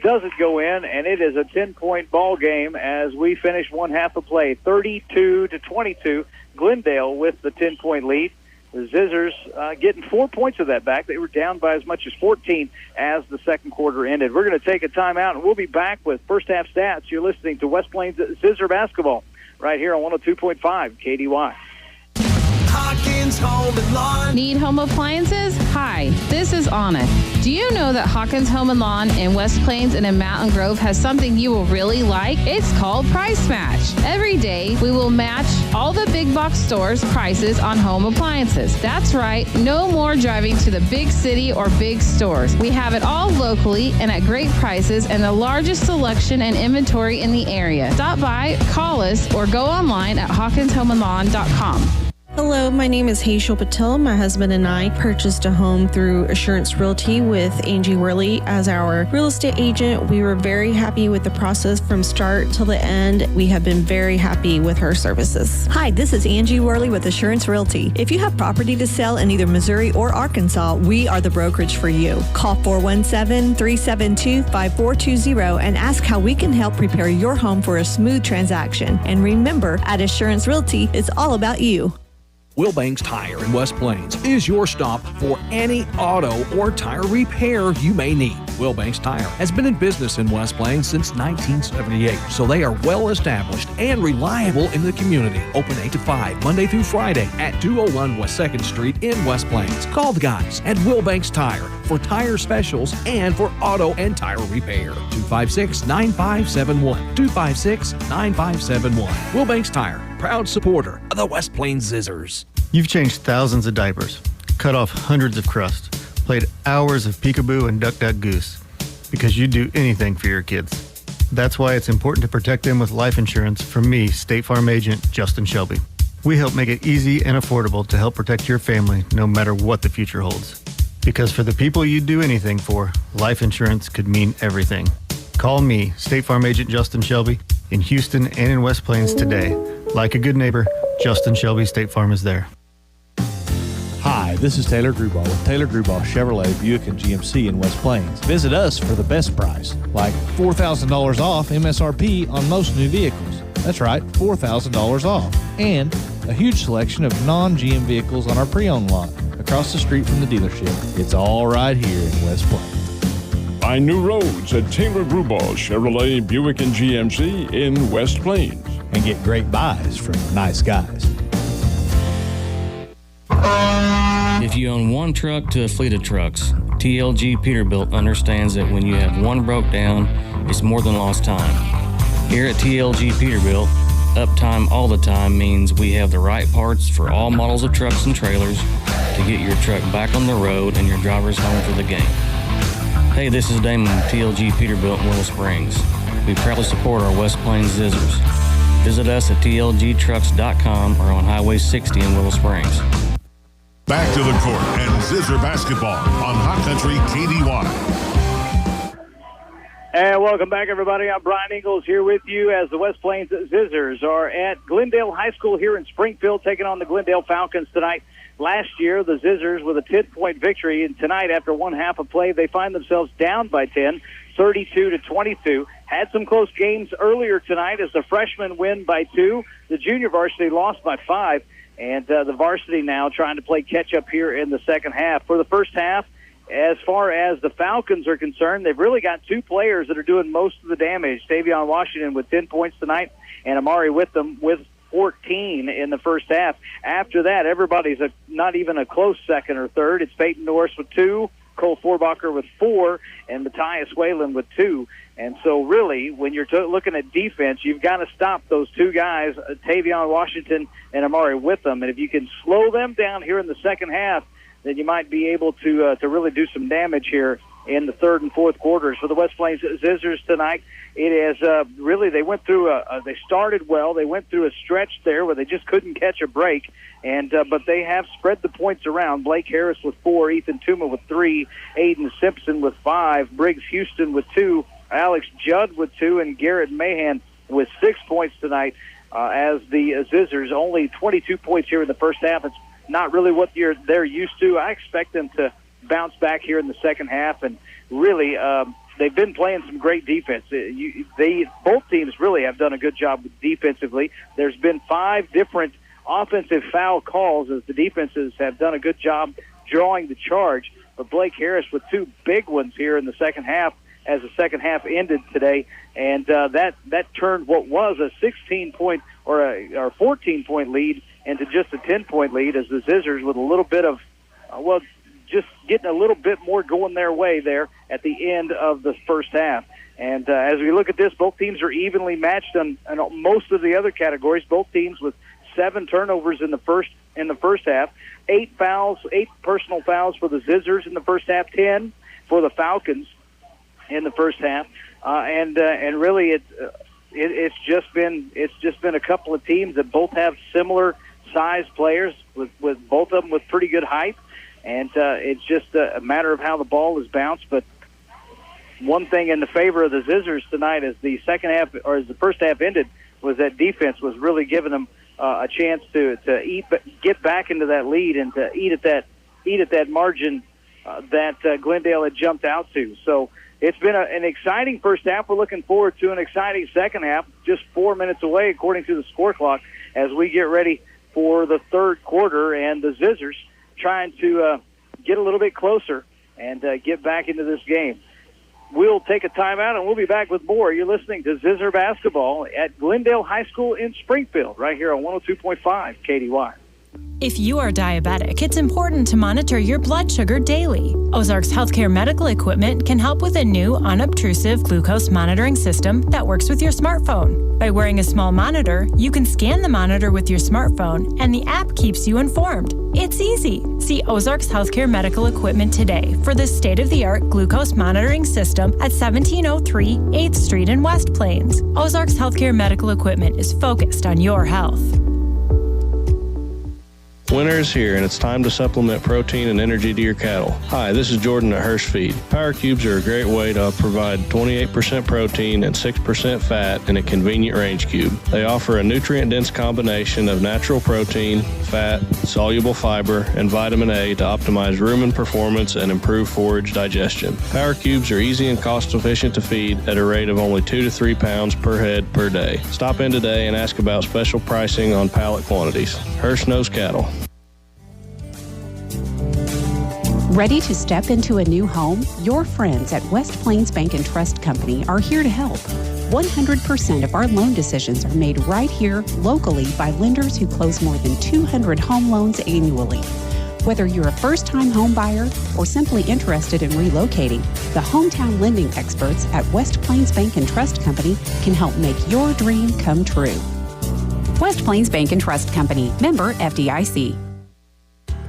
doesn't go in, and it is a 10-point ball game as we finish one half of play, 32-22. Glendale with the 10-point lead. The Zizzers getting 4 points of that back. They were down by as much as 14 as the second quarter ended. We're going to take a timeout, and we'll be back with first half stats. You're listening to West Plains Zizzer basketball right here on 102.5 KDY. Hawkins Home and Lawn. Need home appliances? Hi, this is Anna. Do you know that Hawkins Home and Lawn in West Plains and in Mountain Grove has something you will really like? It's called Price Match. Every day, we will match all the big box stores' prices on home appliances. That's right, no more driving to the big city or big stores. We have it all locally and at great prices and the largest selection and inventory in the area. Stop by, call us, or go online at hawkinshomeandlawn.com. Hello, my name is Hazel Patel. My husband and I purchased a home through Assurance Realty with Angie Worley as our real estate agent. We were very happy with the process from start till the end. We have been very happy with her services. Hi, this is Angie Worley with Assurance Realty. If you have property to sell in either Missouri or Arkansas, we are the brokerage for you. Call 417-372-5420 and ask how we can help prepare your home for a smooth transaction. And remember, at Assurance Realty, it's all about you. Wilbanks Tire in West Plains is your stop for any auto or tire repair you may need. Wilbanks Tire has been in business in West Plains since 1978, so they are well established and reliable in the community. Open 8 to 5, Monday through Friday at 201 West 2nd Street in West Plains. Call the guys at Wilbanks Tire for tire specials and for auto and tire repair. 256-9571. 256-9571. Wilbanks Tire, proud supporter of the West Plains Zizzers. You've changed thousands of diapers, cut off hundreds of crusts, played hours of peekaboo and duck duck goose because you'd do anything for your kids. That's why it's important to protect them with life insurance from me, State Farm Agent Justin Shelby. We help make it easy and affordable to help protect your family no matter what the future holds. Because for the people you'd do anything for, life insurance could mean everything. Call me, State Farm Agent Justin Shelby, in Houston and in West Plains today. Like a good neighbor, Justin Shelby State Farm is there. Hi, this is Taylor Grubauer with Taylor Grubauer Chevrolet, Buick, and GMC in West Plains. Visit us for the best price, like $4,000 off MSRP on most new vehicles. That's right, $4,000 off. And a huge selection of non-GM vehicles on our pre-owned lot across the street from the dealership. It's all right here in West Plains. Find new roads at Taylor Grubauer Chevrolet, Buick, and GMC in West Plains. And get great buys from nice guys. If you own one truck to a fleet of trucks, TLG Peterbilt understands that when you have one broke down, it's more than lost time. Here at TLG Peterbilt, uptime all the time means we have the right parts for all models of trucks and trailers to get your truck back on the road and your drivers home for the game. Hey, this is Damon with TLG Peterbilt in Willow Springs. We proudly support our West Plains Zizzers. Visit us at tlgtrucks.com or on Highway 60 in Willow Springs. Back to the court and Zizzer basketball on Hot Country KDY. And welcome back, everybody. I'm Brian Ingalls here with you as the West Plains Zizzers are at Glendale High School here in Springfield, taking on the Glendale Falcons tonight. Last year, the Zizzers with a 10-point victory, and tonight, after one half of play, they find themselves down by 10, 32-22. Had some close games earlier tonight as the freshmen win by 2. The junior varsity lost by 5, and the varsity now trying to play catch-up here in the second half. For the first half, as far as the Falcons are concerned, they've really got two players that are doing most of the damage. Tavion Washington with 10 points tonight, and Amari Witham with 14 in the first half. After that, everybody's not even a close second or third. It's Peyton Norris with 2, Cole Forbacher with 4, and Matthias Whalen with 2. And so really, when you're looking at defense, you've got to stop those two guys, Tavion Washington and Amari Witham. And if you can slow them down here in the second half, then you might be able to really do some damage here in the third and fourth quarters. For the West Plains Zizzers tonight, it is really they went through they started well. They went through a stretch there where they just couldn't catch a break, and but they have spread the points around. Blake Harris with 4, Ethan Tuma with 3, Aiden Simpson with 5, Briggs Houston with 2, Alex Judd with 2, and Garrett Mahan with 6 points tonight. As the Zizzers only 22 points here in the first half. It's not really what they're used to. I expect them to bounce back here in the second half and really they've been playing some great defense. Both teams really have done a good job defensively. There's been 5 different offensive foul calls as the defenses have done a good job drawing the charge. But Blake Harris with 2 big ones here in the second half as the second half ended today. And that turned what was a 16-point or a 14-point lead into just a 10-point lead as the Zizzers with a little bit of, just getting a little bit more going their way there at the end of the first half. And as we look at this, both teams are evenly matched on most of the other categories. Both teams with 7 turnovers in the first half, 8 personal fouls for the Zizzers in the first half, 10 for the Falcons in the first half, and really it's just been a couple of teams that both have similar sized players with both of them with pretty good height, and it's just a matter of how the ball is bounced. But one thing in the favor of the Zizzers tonight, as the second half or as the first half ended, was that defense was really giving them a chance to get back into that lead and to eat at that margin that Glendale had jumped out to. So it's been an exciting first half. We're looking forward to an exciting second half, just 4 minutes away according to the score clock, as we get ready for the third quarter, and the Zizzers trying to get a little bit closer and get back into this game. We'll take a timeout, and we'll be back with more. You're listening to Zizzer Basketball at Glendale High School in Springfield, right here on 102.5 KDY. If you are diabetic, it's important to monitor your blood sugar daily. Ozarks Healthcare Medical Equipment can help with a new unobtrusive glucose monitoring system that works with your smartphone. By wearing a small monitor, you can scan the monitor with your smartphone, and the app keeps you informed. It's easy. See Ozarks Healthcare Medical Equipment today for this state-of-the-art glucose monitoring system at 1703 8th Street in West Plains. Ozarks Healthcare Medical Equipment is focused on your health. Winter is here, and it's time to supplement protein and energy to your cattle. Hi, this is Jordan at Hirsch Feed. Power Cubes are a great way to provide 28% protein and 6% fat in a convenient range cube. They offer a nutrient-dense combination of natural protein, fat, soluble fiber, and vitamin A to optimize rumen performance and improve forage digestion. Power Cubes are easy and cost-efficient to feed at a rate of only 2 to 3 pounds per head per day. Stop in today and ask about special pricing on pallet quantities. Hirsch knows cattle. Ready to step into a new home? Your friends at West Plains Bank and Trust Company are here to help. 100% of our loan decisions are made right here locally by lenders who close more than 200 home loans annually. Whether you're a first-time home buyer or simply interested in relocating, the hometown lending experts at West Plains Bank and Trust Company can help make your dream come true. West Plains Bank and Trust Company, member FDIC.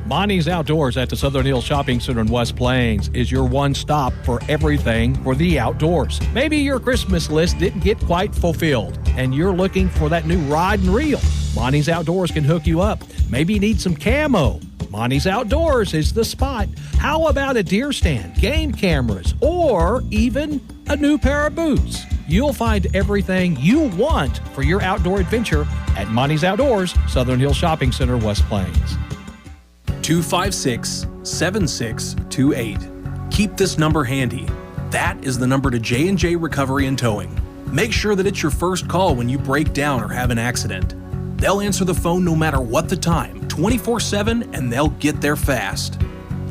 Monty's Outdoors at the Southern Hills Shopping Center in West Plains is your one stop for everything for the outdoors. Maybe your Christmas list didn't get quite fulfilled and you're looking for that new rod and reel. Monty's Outdoors can hook you up. Maybe you need some camo. Monty's Outdoors is the spot. How about a deer stand, game cameras, or even a new pair of boots? You'll find everything you want for your outdoor adventure at Monty's Outdoors, Southern Hills Shopping Center, West Plains. 256-7628. Keep this number handy. That is the number to J&J Recovery and Towing. Make sure that it's your first call when you break down or have an accident. They'll answer the phone no matter what the time, 24/7, and they'll get there fast.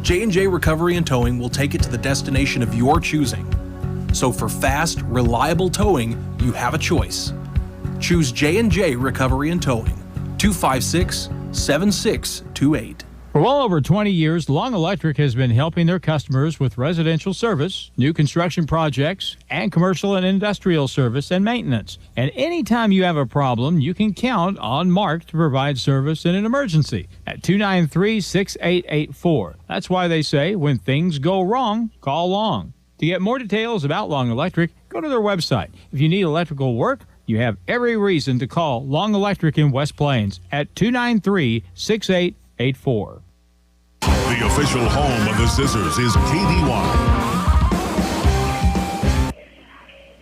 J&J Recovery and Towing will take it to the destination of your choosing. So for fast, reliable towing, you have a choice. Choose J&J Recovery and Towing. 256-7628. For well over 20 years, Long Electric has been helping their customers with residential service, new construction projects, and commercial and industrial service and maintenance. And anytime you have a problem, you can count on Mark to provide service in an emergency at 293-6884. That's why they say, when things go wrong, call Long. To get more details about Long Electric, go to their website. If you need electrical work, you have every reason to call Long Electric in West Plains at 293-6884. The official home of the Zizzers is KDY.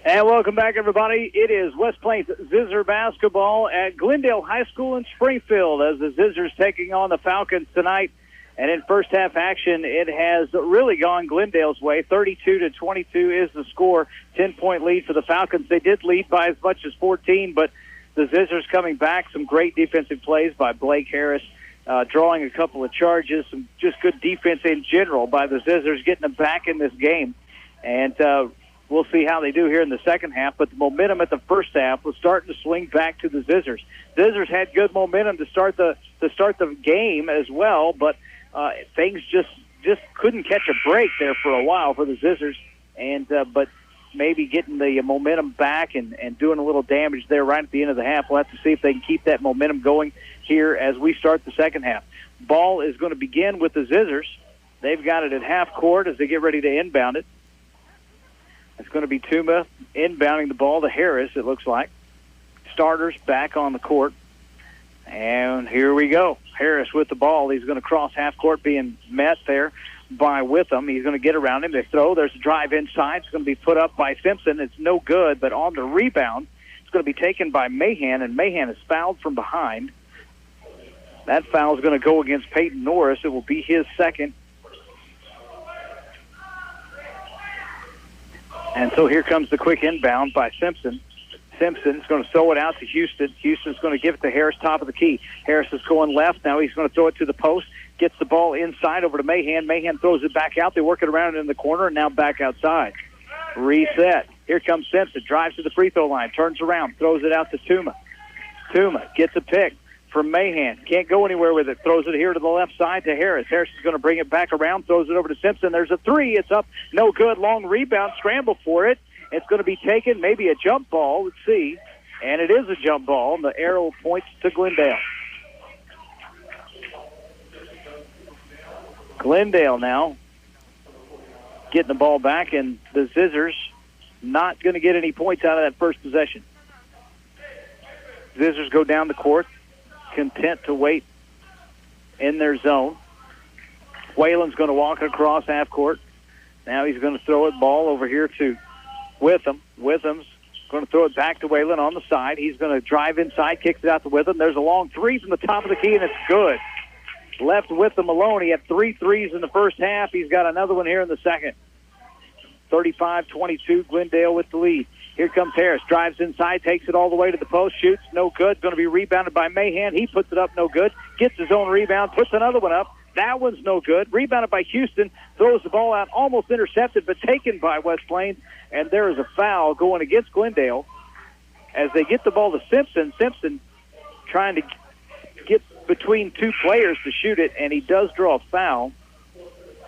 And welcome back, everybody. It is West Plains Zizzer basketball at Glendale High School in Springfield as the Zizzers taking on the Falcons tonight. And in first half action, it has really gone Glendale's way. 32-22 is the score. 10-point lead for the Falcons. They did lead by as much as 14, but the Zizzers coming back. Some great defensive plays by Blake Harris, drawing a couple of charges. Some just good defense in general by the Zizzers, getting them back in this game. And we'll see how they do here in the second half. But the momentum at the first half was starting to swing back to the Zizzers. Zizzers had good momentum to start the game as well, but things just couldn't catch a break there for a while for the Zizzers, and but maybe getting the momentum back and doing a little damage there right at the end of the half. We'll have to see if they can keep that momentum going here as we start the second half. Ball is going to begin with the Zizzers. They've got it at half court as they get ready to inbound it. It's going to be Tuma inbounding the ball to Harris, it looks like. Starters back on the court. And here we go. Harris with the ball. He's going to cross half court, being met there by Witham. He's going to get around him. They throw. There's a drive inside. It's going to be put up by Simpson. It's no good, but on the rebound, it's going to be taken by Mahan, and Mahan is fouled from behind. That foul is going to go against Peyton Norris. It will be his second. And so here comes the quick inbound by Simpson. Simpson's going to throw it out to Houston. Houston's going to give it to Harris, top of the key. Harris is going left. Now he's going to throw it to the post. Gets the ball inside over to Mahan. Mahan throws it back out. They work it around in the corner, and now back outside. Reset. Here comes Simpson. Drives to the free throw line. Turns around. Throws it out to Tuma. Tuma gets a pick from Mahan. Can't go anywhere with it. Throws it here to the left side to Harris. Harris is going to bring it back around. Throws it over to Simpson. There's a three. It's up. No good. Long rebound. Scramble for it. It's going to be taken, maybe a jump ball. Let's see. And it is a jump ball. The arrow points to Glendale. Glendale now getting the ball back, and the Zizzers not going to get any points out of that first possession. Zizzers go down the court, content to wait in their zone. Whalen's going to walk across half court. Now he's going to throw it ball over here to Witham. Witham's going to throw it back to Whalen on the side. He's going to drive inside, kicks it out to Witham. There's a long three from the top of the key, and it's good. Left Witham alone. He had 3 threes in the first half. He's got another one here in the second. 35-22, Glendale with the lead. Here comes Harris. Drives inside, takes it all the way to the post, shoots, no good. Going to be rebounded by Mahan. He puts it up, no good. Gets his own rebound, puts another one up. That one's no good. Rebounded by Houston. Throws the ball out, almost intercepted, but taken by West Plains. And there is a foul going against Glendale as they get the ball to Simpson. Simpson trying to get between two players to shoot it, and he does draw a foul.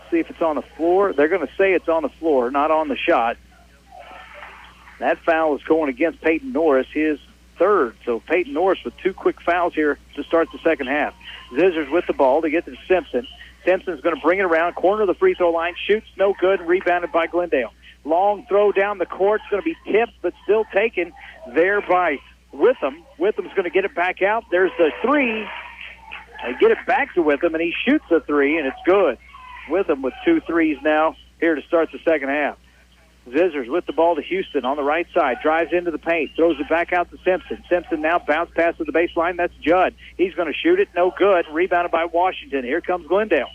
See if it's on the floor. They're going to say it's on the floor, not on the shot. That foul is going against Peyton Norris, his third. So Peyton Norris with 2 quick fouls here to start the second half. Zizzers with the ball to get to Simpson. Simpson's going to bring it around, corner of the free throw line, shoots, no good, rebounded by Glendale. Long throw down the court. It's going to be tipped, but still taken there by Witham. Witham's going to get it back out. There's the three. They get it back to Witham, and he shoots a three, and it's good. Witham with 2 threes now here to start the second half. Zizzers with the ball to Houston on the right side. Drives into the paint. Throws it back out to Simpson. Simpson now bounce pass to the baseline. That's Judd. He's going to shoot it. No good. Rebounded by Washington. Here comes Glendale.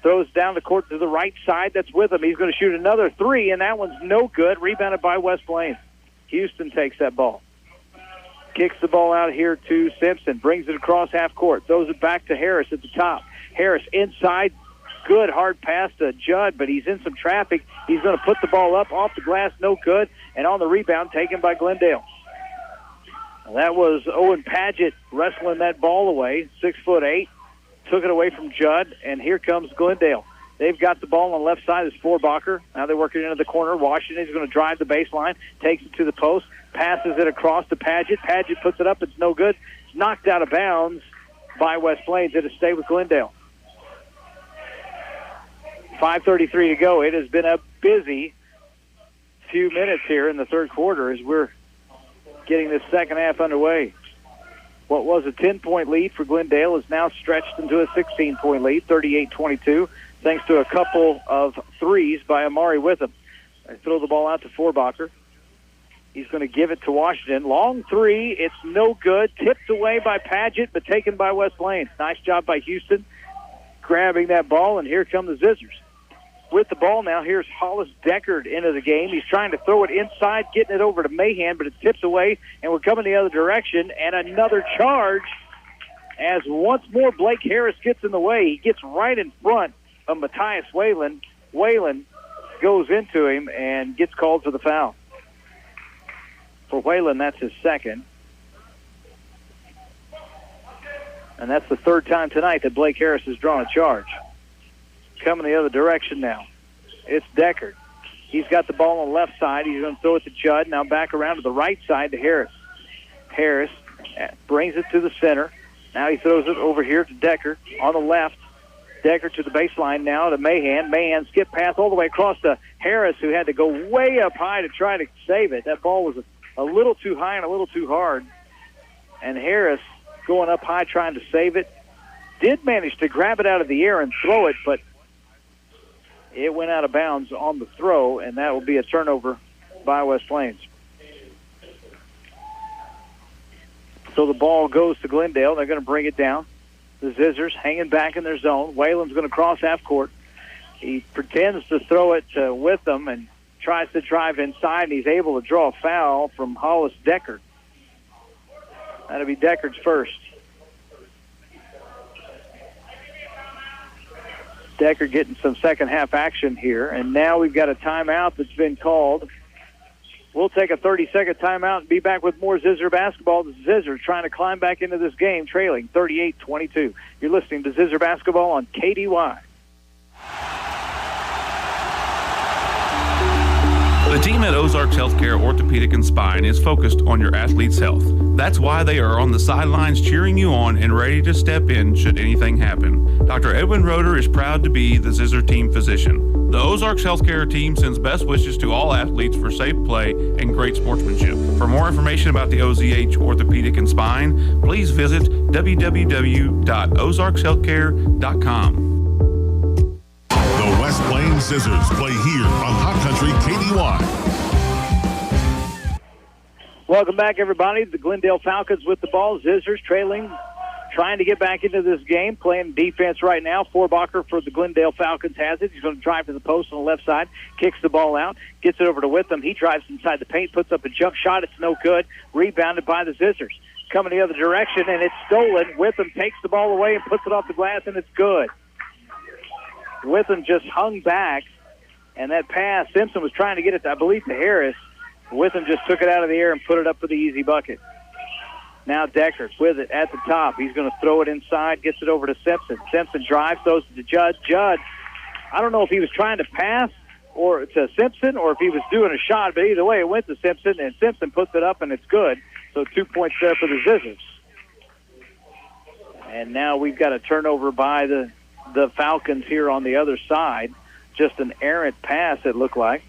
Throws down the court to the right side. That's with him. He's going to shoot another three, and that one's no good. Rebounded by West Plains. Houston takes that ball. Kicks the ball out here to Simpson. Brings it across half court. Throws it back to Harris at the top. Harris inside. Good hard pass to Judd, but he's in some traffic. He's going to put the ball up off the glass. No good. And on the rebound, taken by Glendale. That was Owen Padgett wrestling that ball away. 6'8". Took it away from Judd, and here comes Glendale. They've got the ball on the left side. It's Forbacher. Now they're working into the corner. Washington is going to drive the baseline, takes it to the post, passes it across to Padgett. Padgett puts it up. It's no good. It's knocked out of bounds by West Plains. It'll stay with Glendale. 5:33 to go. It has been a busy few minutes here in the third quarter as we're getting this second half underway. What was a 10-point lead for Glendale is now stretched into a 16-point lead, 38-22, thanks to a couple of threes by Amari Witham. They throw the ball out to Forbacher. He's going to give it to Washington. Long three. It's no good. Tipped away by Padgett, but taken by West Plains. Nice job by Houston. grabbing that ball, and here come the Zizzers. With the ball now, here's Hollis Deckard into the game. He's trying to throw it inside, getting it over to Mahan, but it tips away, and we're coming the other direction, and another charge as once more Blake Harris gets in the way. He gets right in front of Matthias Whalen. Whalen goes into him and gets called for the foul. For Whalen, that's his second. And that's the third time tonight that Blake Harris has drawn a charge. Coming the other direction now. It's Deckard. He's got the ball on the left side. He's going to throw it to Judd. Now back around to the right side to Harris. Harris brings it to the center. Now he throws it over here to Deckard on the left. Deckard to the baseline now to Mahan. Mahan skip pass all the way across to Harris, who had to go way up high to try to save it. That ball was a little too high and a little too hard. And Harris going up high trying to save it. Did manage to grab it out of the air and throw it, but it went out of bounds on the throw, and that will be a turnover by West Plains. So the ball goes to Glendale. They're going to bring it down. The Zizzers hanging back in their zone. Whalen's going to cross half court. He pretends to throw it with them and tries to drive inside, and he's able to draw a foul from Hollis Deckard. That'll be Deckard's first. Deckard getting some second-half action here, and now we've got a timeout that's been called. We'll take a 30-second timeout and be back with more Zizzer basketball. The Zizzer trying to climb back into this game, trailing 38-22. You're listening to Zizzer basketball on KDY. The team at Ozarks Healthcare Orthopedic and Spine is focused on your athlete's health. That's why they are on the sidelines cheering you on and ready to step in should anything happen. Dr. Edwin Roeder is proud to be the Zizzer team physician. The Ozarks Healthcare team sends best wishes to all athletes for safe play and great sportsmanship. For more information about the OZH Orthopedic and Spine, please visit www.ozarkshealthcare.com. The West Plains Zizzers play here on Hot Country KDY. Welcome back, everybody. The Glendale Falcons with the ball. Zizzers trailing, trying to get back into this game, playing defense right now. Forbacher for the Glendale Falcons has it. He's going to drive to the post on the left side, kicks the ball out, gets it over to Witham. He drives inside the paint, puts up a jump shot. It's no good. Rebounded by the Zizzers. Coming the other direction, and it's stolen. Witham takes the ball away and puts it off the glass, and it's good. Witham just hung back, and that pass, Simpson was trying to get it, I believe, to Harris. Witham just took it out of the air and put it up for the easy bucket. Now Deckard with it at the top. He's going to throw it inside, gets it over to Simpson. Simpson drives, throws it to Judd. Judd, I don't know if he was trying to pass or to Simpson or if he was doing a shot, but either way it went to Simpson, and Simpson puts it up, and it's good. So 2 points there for the Zizzers. And now we've got a turnover by the Falcons here on the other side. Just an errant pass, it looked like.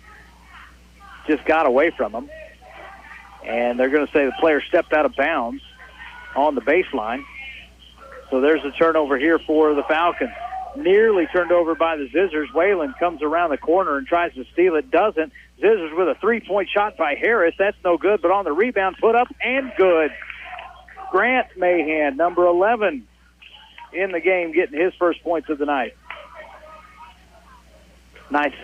Just got away from them. And they're going to say the player stepped out of bounds on the baseline. So there's a turnover here for the Falcons. Nearly turned over by the Zizzers. Whalen comes around the corner and tries to steal it. Doesn't. Zizzers with a three-point shot by Harris. That's no good, but on the rebound, put up and good. Grant Mahan, number 11, in the game, getting his first points of the night. Nice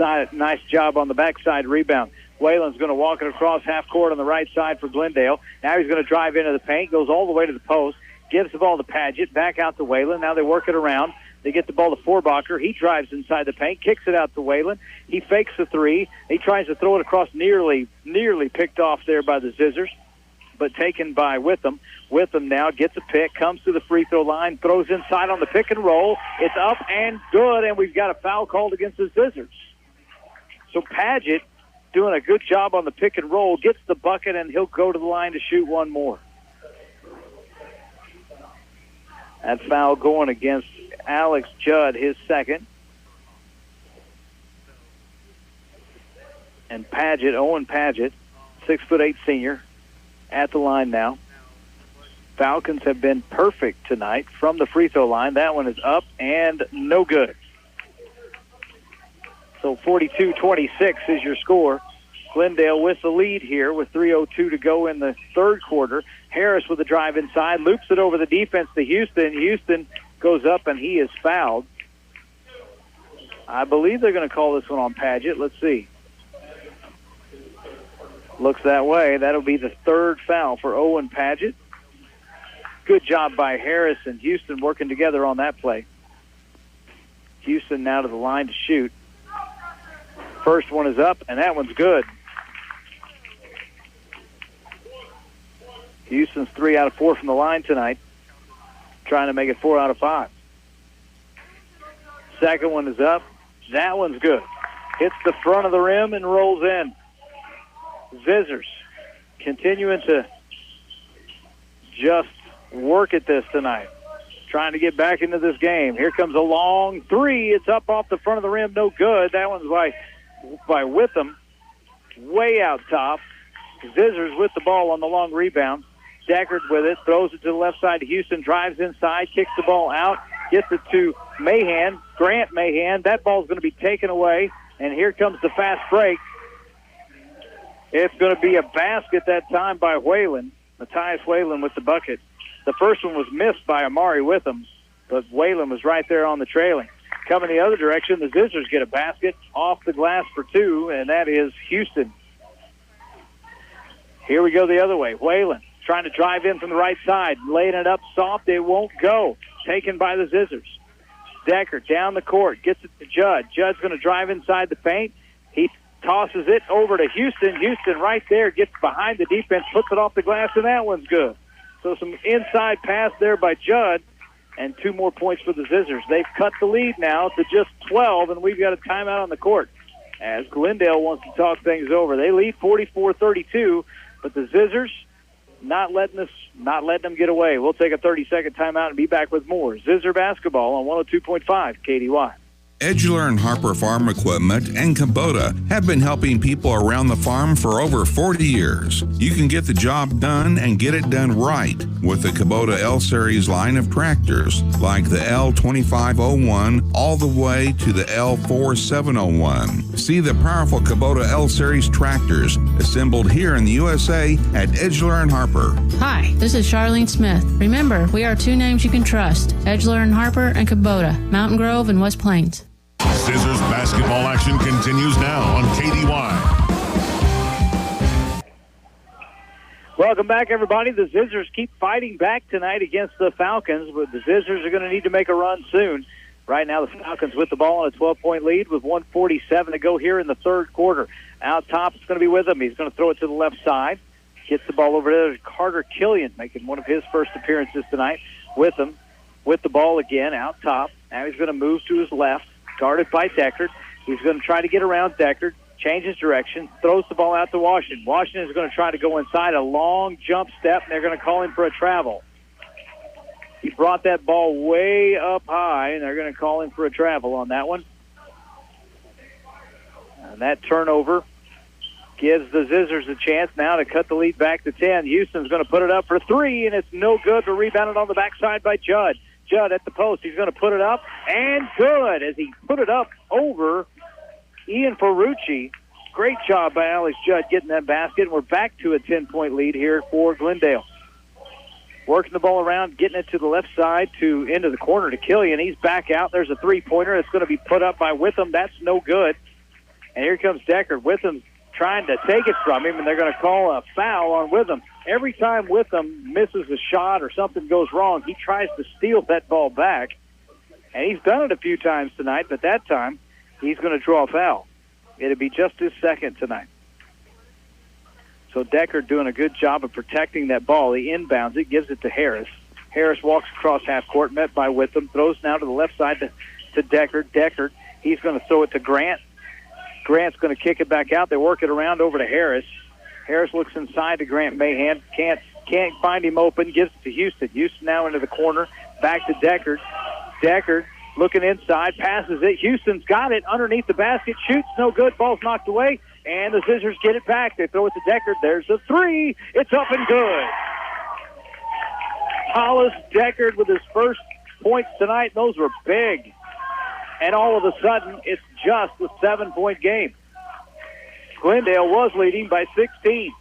job on the backside rebound. Whalen's going to walk it across half court on the right side for Glendale. Now he's going to drive into the paint, goes all the way to the post, gives the ball to Paget, back out to Whalen. Now they work it around. They get the ball to Forbacher. He drives inside the paint, kicks it out to Whalen. He fakes the three. He tries to throw it across, nearly picked off there by the Zizzers, but taken by Witham. Witham now gets a pick, comes to the free throw line, throws inside on the pick and roll. It's up and good, and we've got a foul called against the Zizzers. So Paget doing a good job on the pick and roll, gets the bucket, and he'll go to the line to shoot one more. That foul going against Alex Judd, his second. And Paget, Owen Paget, 6'8" senior, at the line now. Falcons have been perfect tonight from the free throw line. That one is up and no good. So 42-26 is your score. Glendale with the lead here with 3:02 to go in the third quarter. Harris with a drive inside, loops it over the defense to Houston. Houston goes up and he is fouled. I believe they're going to call this one on Padgett. Let's see. Looks that way. That'll be the third foul for Owen Padgett. Good job by Harris and Houston working together on that play. Houston now to the line to shoot. First one is up, and that one's good. Houston's 3 out of 4 from the line tonight, trying to make it 4 out of 5. Second one is up. That one's good. Hits the front of the rim and rolls in. Zizzers continuing to just work at this tonight, trying to get back into this game. Here comes a long three. It's up off the front of the rim. No good. That one's by Witham. Way out top. Zizzers with the ball on the long rebound. Deckard with it. Throws it to the left side to Houston. Drives inside. Kicks the ball out. Gets it to Mahan. Grant Mahan. That ball's going to be taken away. And here comes the fast break. It's going to be a basket that time by Whalen. Matthias Whalen with the bucket. The first one was missed by Amari Witham, but Whalen was right there on the trailing. Coming the other direction, the Zizzers get a basket off the glass for two, and that is Houston. Here we go the other way. Whalen trying to drive in from the right side, laying it up soft. It won't go. Taken by the Zizzers. Deckard down the court, gets it to Judd. Judd's going to drive inside the paint. He tosses it over to Houston. Houston right there gets behind the defense, puts it off the glass, and that one's good. So some inside pass there by Judd, and 2 more points for the Zizzers. They've cut the lead now to just 12, and we've got a timeout on the court as Glendale wants to talk things over. They lead 44-32, but the Zizzers not letting them get away. We'll take a 30-second timeout and be back with more Zizzer basketball on 102.5 KDY. Edgeler and Harper Farm Equipment and Kubota have been helping people around the farm for over 40 years. You can get the job done and get it done right with the Kubota L-Series line of tractors, like the L2501 all the way to the L4701. See the powerful Kubota L-Series tractors assembled here in the USA at Edgeler and Harper. Hi, this is Charlene Smith. Remember, we are 2 names you can trust, Edgeler and Harper and Kubota, Mountain Grove and West Plains. Zizzers basketball action continues now on KDY. Welcome back, everybody. The Zizzers keep fighting back tonight against the Falcons, but the Zizzers are going to need to make a run soon. Right now, the Falcons with the ball on a 12-point lead with 1:47 to go here in the third quarter. Out top, it's going to be with him. He's going to throw it to the left side. Gets the ball over there to Carter Killian, making one of his first appearances tonight. With him, with the ball again, out top. Now he's going to move to his left. Guarded by Deckard. He's going to try to get around Deckard, changes direction, throws the ball out to Washington. Washington is going to try to go inside a long jump step, and they're going to call him for a travel. He brought that ball way up high, and they're going to call him for a travel on that one. And that turnover gives the Zizzers a chance now to cut the lead back to 10. Houston's going to put it up for 3, and it's no good, but rebounded on the backside by Judd. Judd at the post. He's going to put it up, and good as he put it up over Ian Ferrucci. Great job by Alex Judd getting that basket, and we're back to a 10-point lead here for Glendale. Working the ball around, getting it to the left side into the corner to Killian. He's back out. There's a three-pointer that's going to be put up by Witham. That's no good. And here comes Deckard. Witham trying to take it from him, and they're going to call a foul on Witham. Every time Witham misses a shot or something goes wrong, he tries to steal that ball back. And he's done it a few times tonight, but that time he's going to draw a foul. It'll be just his second tonight. So Deckard doing a good job of protecting that ball. He inbounds it, gives it to Harris. Harris walks across half court, met by Witham, throws now to the left side to Deckard. Deckard, he's going to throw it to Grant. Grant's going to kick it back out. They work it around over to Harris. Harris looks inside to Grant Mahan. Can't find him open. Gives it to Houston. Houston now into the corner. Back to Deckard. Deckard looking inside. Passes it. Houston's got it underneath the basket. Shoots. No good. Ball's knocked away. And the Zizzers get it back. They throw it to Deckard. There's the three. It's up and good. Hollis Deckard with his first points tonight. Those were big. And all of a sudden, it's just a 7-point game. Glendale was leading by 16.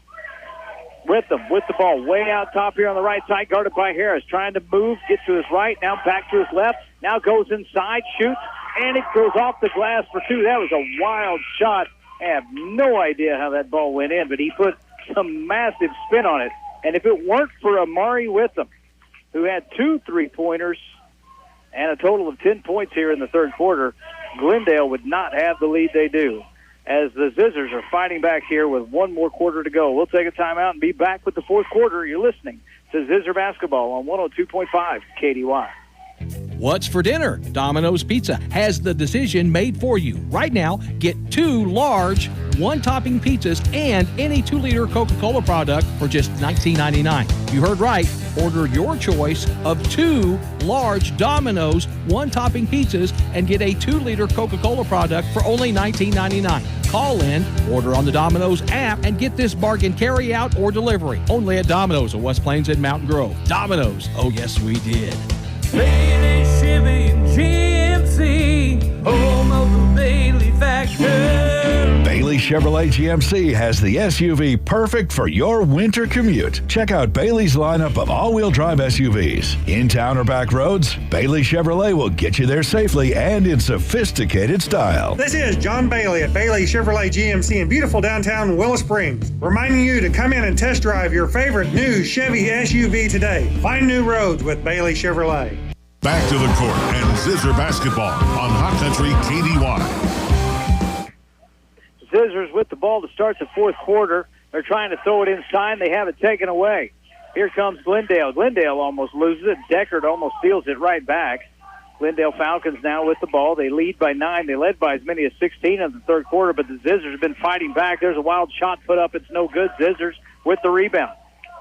With them, with the ball way out top here on the right side, guarded by Harris. Trying to move, get to his right, now back to his left. Now goes inside, shoots, and it goes off the glass for two. That was a wild shot. I have no idea how that ball went in, but he put some massive spin on it. And if it weren't for Amari Witham, who had 2 3-pointers and a total of 10 points here in the third quarter, Glendale would not have the lead they do, as the Zizzers are fighting back here with one more quarter to go. We'll take a timeout and be back with the fourth quarter. You're listening to Zizzer Basketball on 102.5 KDY. What's for dinner? Domino's Pizza has the decision made for you. Right now, get 2 large, 1-topping pizzas and any 2-liter Coca-Cola product for just $19.99. You heard right. Order your choice of 2 large Domino's 1-topping pizzas and get a 2-liter Coca-Cola product for only $19.99. Call in, order on the Domino's app, and get this bargain carry out or delivery. Only at Domino's of West Plains and Mountain Grove. Domino's. Oh, yes, we did. Bailey Chevy and GMC, home of the Bailey Factor. Bailey Chevrolet GMC has the SUV perfect for your winter commute. Check out Bailey's lineup of all-wheel drive SUVs. In town or back roads, Bailey Chevrolet will get you there safely and in sophisticated style. This is John Bailey at Bailey Chevrolet GMC in beautiful downtown Willow Springs, reminding you to come in and test drive your favorite new Chevy SUV today. Find new roads with Bailey Chevrolet. Back to the court and Zizzer Basketball on Hot Country KDY. Zizzers with the ball to start the fourth quarter. They're trying to throw it inside. They have it taken away. Here comes Glendale. Glendale almost loses it. Deckard almost steals it right back. Glendale Falcons now with the ball. They lead by 9. They led by as many as 16 in the third quarter, but the Zizzers have been fighting back. There's a wild shot put up. It's no good. Zizzers with the rebound.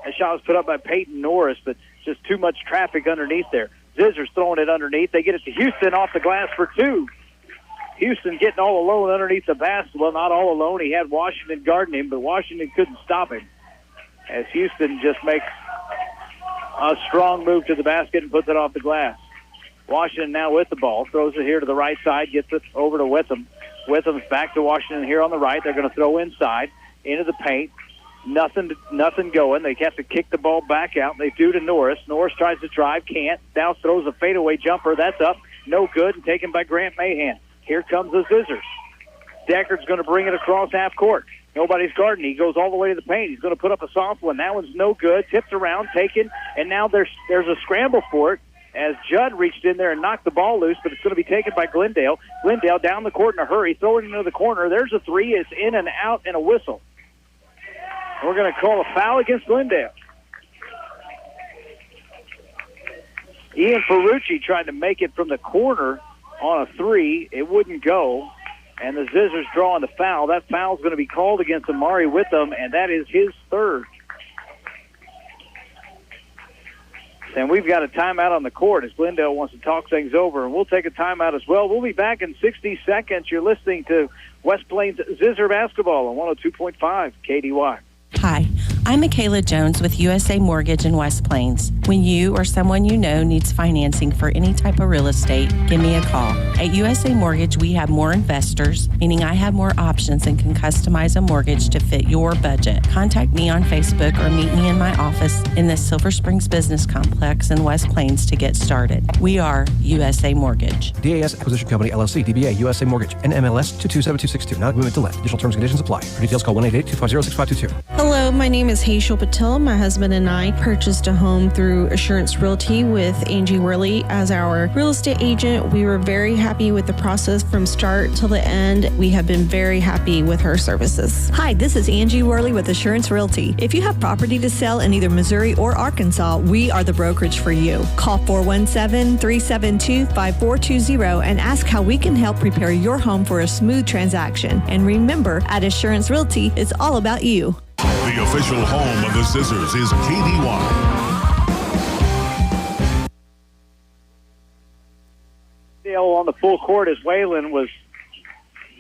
That shot was put up by Peyton Norris, but just too much traffic underneath there. Zizzers throwing it underneath. They get it to Houston off the glass for 2. Houston getting all alone underneath the basket. Well, not all alone. He had Washington guarding him, but Washington couldn't stop him, as Houston just makes a strong move to the basket and puts it off the glass. Washington now with the ball. Throws it here to the right side. Gets it over to Witham. Witham's back to Washington here on the right. They're going to throw inside into the paint. Nothing going. They have to kick the ball back out. They do to Norris. Norris tries to drive. Can't. Now throws a fadeaway jumper. That's up. No good. And taken by Grant Mahan. Here comes the Zizzers. Deckard's going to bring it across half court. Nobody's guarding. He goes all the way to the paint. He's going to put up a soft one. That one's no good. Tips around, taken, and now there's a scramble for it as Judd reached in there and knocked the ball loose, but it's going to be taken by Glendale. Glendale down the court in a hurry, throw it into the corner. There's a 3. It's in and out and a whistle. We're going to call a foul against Glendale. Ian Ferrucci tried to make it from the corner on a 3. It wouldn't go, and the Zizzers drawing the foul. That foul's going to be called against Amari Witham, and that is his 3rd. And we've got a timeout on the court as Glendale wants to talk things over, and we'll take a timeout as well. We'll be back in 60 seconds. You're listening to West Plains Zizzer Basketball on 102.5 KDY. Hi, I'm Michaela Jones with USA Mortgage in West Plains. When you or someone you know needs financing for any type of real estate, give me a call. At USA Mortgage, we have more investors, meaning I have more options and can customize a mortgage to fit your budget. Contact me on Facebook or meet me in my office in the Silver Springs Business Complex in West Plains to get started. We are USA Mortgage. DAS Acquisition Company, LLC, DBA, USA Mortgage, NMLS 227262. Not a commitment to lend. Additional terms and conditions apply. For details, call 1-888-250-6522. Hello, my name is Hazel Patel. My husband and I purchased a home through Assurance Realty with Angie Worley as our real estate agent. We were very happy with the process from start till the end. We have been very happy with her services. Hi, this is Angie Worley with Assurance Realty. If you have property to sell in either Missouri or Arkansas, we are the brokerage for you. Call 417-372-5420 and ask how we can help prepare your home for a smooth transaction. And remember, at Assurance Realty, it's all about you. The official home of the Zizzers is KDY. On the full court as Whalen was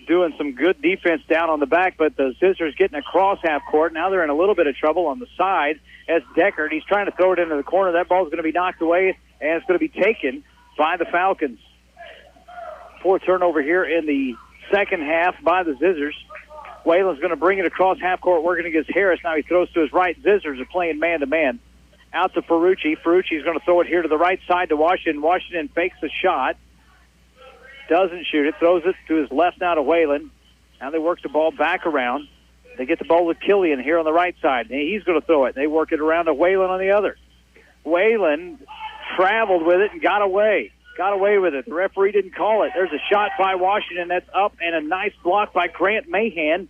doing some good defense down on the back, but the Zizzers getting across half court. Now they're in a little bit of trouble on the side as Deckard. He's trying to throw it into the corner. That ball's going to be knocked away, and it's going to be taken by the Falcons. 4th turnover here in the second half by the Zizzers. Whalen's going to bring it across half court, working against Harris. Now he throws to his right. Zizzers are playing man-to-man. Out to Ferrucci. Ferrucci's going to throw it here to the right side to Washington. Washington fakes a shot. Doesn't shoot it. Throws it to his left now to Whalen. Now they work the ball back around. They get the ball with Killian here on the right side. He's going to throw it. They work it around to Whalen on the other. Whalen traveled with it and got away. Got away with it. The referee didn't call it. There's a shot by Washington that's up, and a nice block by Grant Mahan.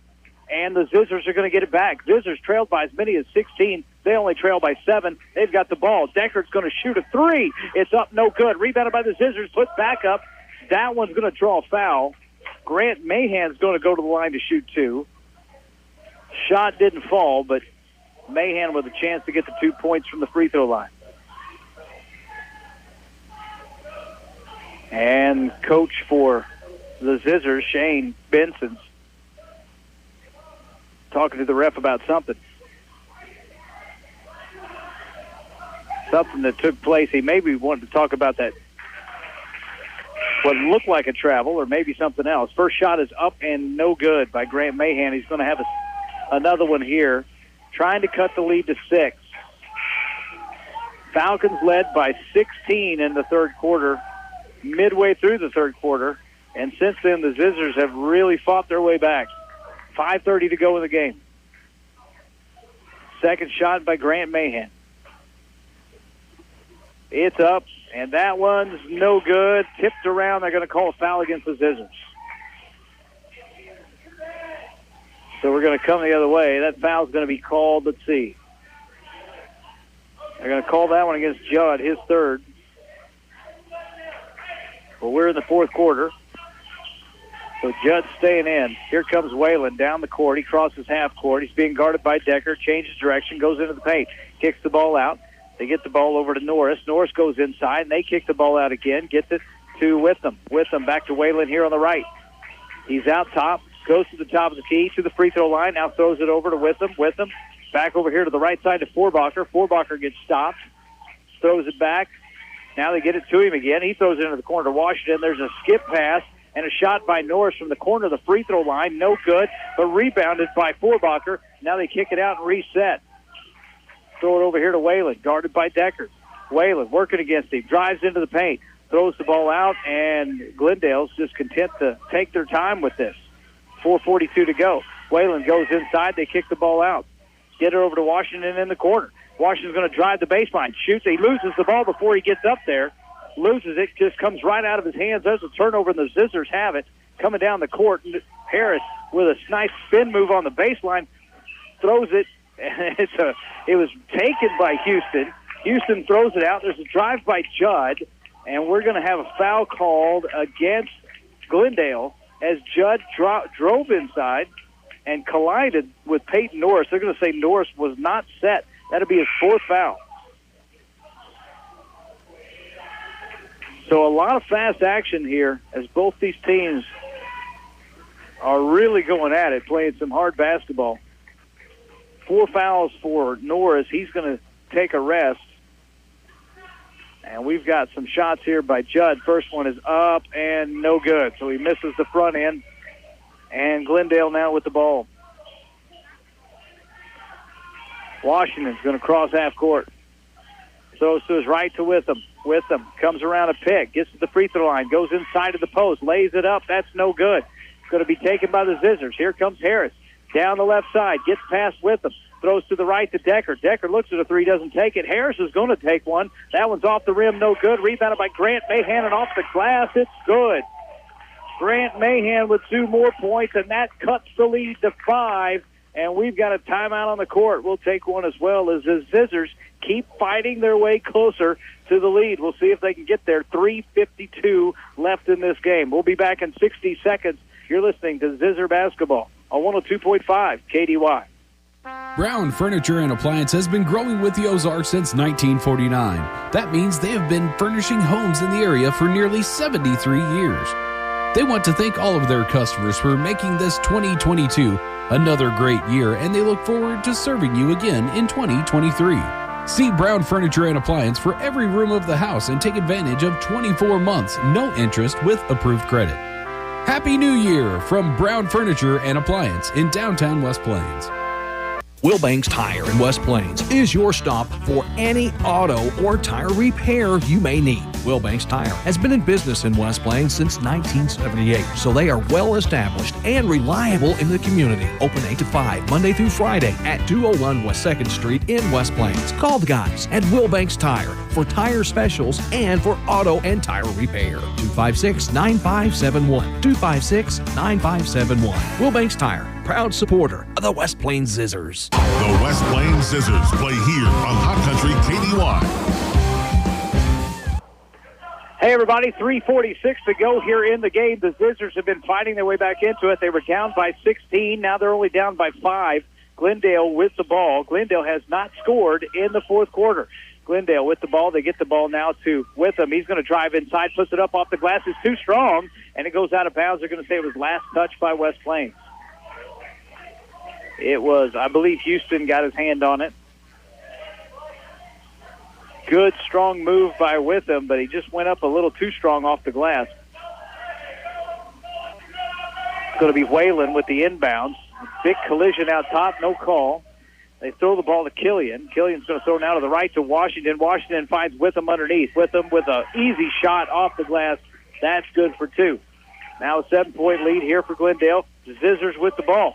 And the Zizzers are going to get it back. Zizzers trailed by as many as 16. They only trail by 7. They've got the ball. Decker's going to shoot a 3. It's up, no good. Rebounded by the Zizzers, put back up. That one's going to draw a foul. Grant Mahan's going to go to the line to shoot 2. Shot didn't fall, but Mahan with a chance to get the 2 points from the free throw line. And coach for the Zizzers, Shane Benson's talking to the ref about something that took place. He maybe wanted to talk about that, what looked like a travel, or maybe something else. First shot is up and no good by Grant Mahan. He's going to have another one here, trying to cut the lead to 6. Falcons led by 16 in the third quarter, midway through the third quarter, and since then the Zizzers have really fought their way back. 5:30 to go in the game. Second shot by Grant Mahan. It's up, and that one's no good. Tipped around. They're going to call a foul against the Zizzers. So we're going to come the other way. That foul's going to be called. Let's see. They're going to call that one against Judd, his third. Well, we're in the fourth quarter. So Judd's staying in. Here comes Whalen down the court. He crosses half court. He's being guarded by Decker. Changes direction, goes into the paint. Kicks the ball out. They get the ball over to Norris. Norris goes inside, and they kick the ball out again. Gets it to Witham. Witham back to Whalen here on the right. He's out top. Goes to the top of the key to the free throw line. Now throws it over to Witham. Witham back over here to the right side to Forbacher. Forbacher gets stopped. Throws it back. Now they get it to him again. He throws it into the corner to Washington. There's a skip pass and a shot by Norris from the corner of the free throw line. No good, but rebounded by Forbacher. Now they kick it out and reset. Throw it over here to Whalen, guarded by Decker. Whalen working against him, drives into the paint, throws the ball out, and Glendale's just content to take their time with this. 4:42 to go. Whalen goes inside. They kick the ball out. Get it over to Washington in the corner. Washington's going to drive the baseline. Shoots. He loses the ball before he gets up there. Loses it. Just comes right out of his hands. There's a turnover, and the Zizzers have it. Coming down the court, Harris with a nice spin move on the baseline. Throws it. It was taken by Houston. Houston throws it out. There's a drive by Judd, and we're going to have a foul called against Glendale as Judd drove inside and collided with Peyton Norris. They're going to say Norris was not set. That'll be his 4th foul. So a lot of fast action here as both these teams are really going at it, playing some hard basketball. 4 fouls for Norris. He's going to take a rest. And we've got some shots here by Judd. First one is up and no good. So he misses the front end. And Glendale now with the ball. Washington's going to cross half court. Throws to his right to Witham. Witham comes around a pick, gets to the free throw line, goes inside of the post, lays it up. That's no good. It's going to be taken by the Zizzers. Here comes Harris. Down the left side, gets past Witham, throws to the right to Decker. Decker looks at a 3, doesn't take it. Harris is going to take one. That one's off the rim, no good. Rebounded by Grant Mahan and off the glass. It's good. Grant Mahan with 2 more points, and that cuts the lead to 5. And we've got a timeout on the court. We'll take one as well as the Zizzers keep fighting their way closer to the lead. We'll see if they can get there. 3:52 left in this game. We'll be back in 60 seconds. You're listening to Zizzer Basketball on 102.5 KDY. Brown Furniture and Appliance has been growing with the Ozarks since 1949. That means they have been furnishing homes in the area for nearly 73 years. They want to thank all of their customers for making this 2022 another great year, and they look forward to serving you again in 2023. See Brown Furniture and Appliance for every room of the house and take advantage of 24 months, no interest with approved credit. Happy New Year from Brown Furniture and Appliance in downtown West Plains. Wilbanks Tire in West Plains is your stop for any auto or tire repair you may need. Wilbanks Tire has been in business in West Plains since 1978, so they are well established and reliable in the community. Open 8 to 5, Monday through Friday at 201 West 2nd Street in West Plains. Call the guys at Wilbanks Tire for tire specials and for auto and tire repair. 256-9571. 256-9571. Wilbanks Tire, proud supporter of the West Plains Zizzers. The West Plains Zizzers play here on Hot Country KDY. Hey, everybody, 3:46 to go here in the game. The Zizzers have been fighting their way back into it. They were down by 16. Now they're only down by 5. Glendale with the ball. Glendale has not scored in the fourth quarter. Glendale with the ball. They get the ball now to Witham. He's going to drive inside, puts it up off the glass. It's too strong, and it goes out of bounds. They're going to say it was last touch by West Plains. It was, I believe, Houston got his hand on it. Good, strong move by Witham, but he just went up a little too strong off the glass. It's going to be Whalen with the inbounds. Big collision out top, no call. They throw the ball to Killian. Killian's going to throw now to the right to Washington. Washington finds Witham underneath. Witham with an easy shot off the glass. That's good for 2. Now a 7-point lead here for Glendale. The Zizzers with the ball.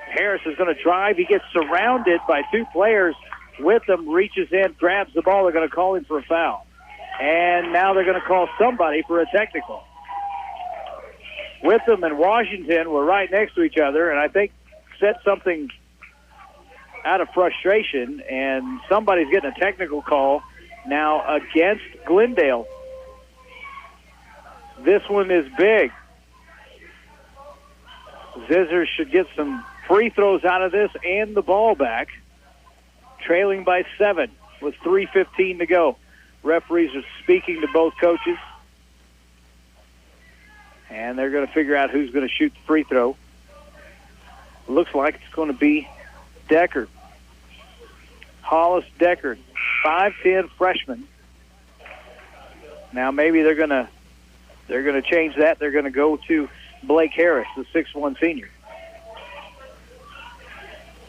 Harris is going to drive. He gets surrounded by 2 players. Witham reaches in, grabs the ball. They're going to call him for a foul. And now they're going to call somebody for a technical. Witham and Washington were right next to each other, and I think said something out of frustration, and somebody's getting a technical call now against Glendale. This one is big. Zizzers should get some free throws out of this and the ball back. Trailing by 7 with 3:15 to go. Referees are speaking to both coaches. And they're going to figure out who's going to shoot the free throw. Looks like it's going to be Deckard. Hollis Deckard, 5'10" freshman. Now maybe they're going to change that. They're going to go to Blake Harris, the 6'1" senior.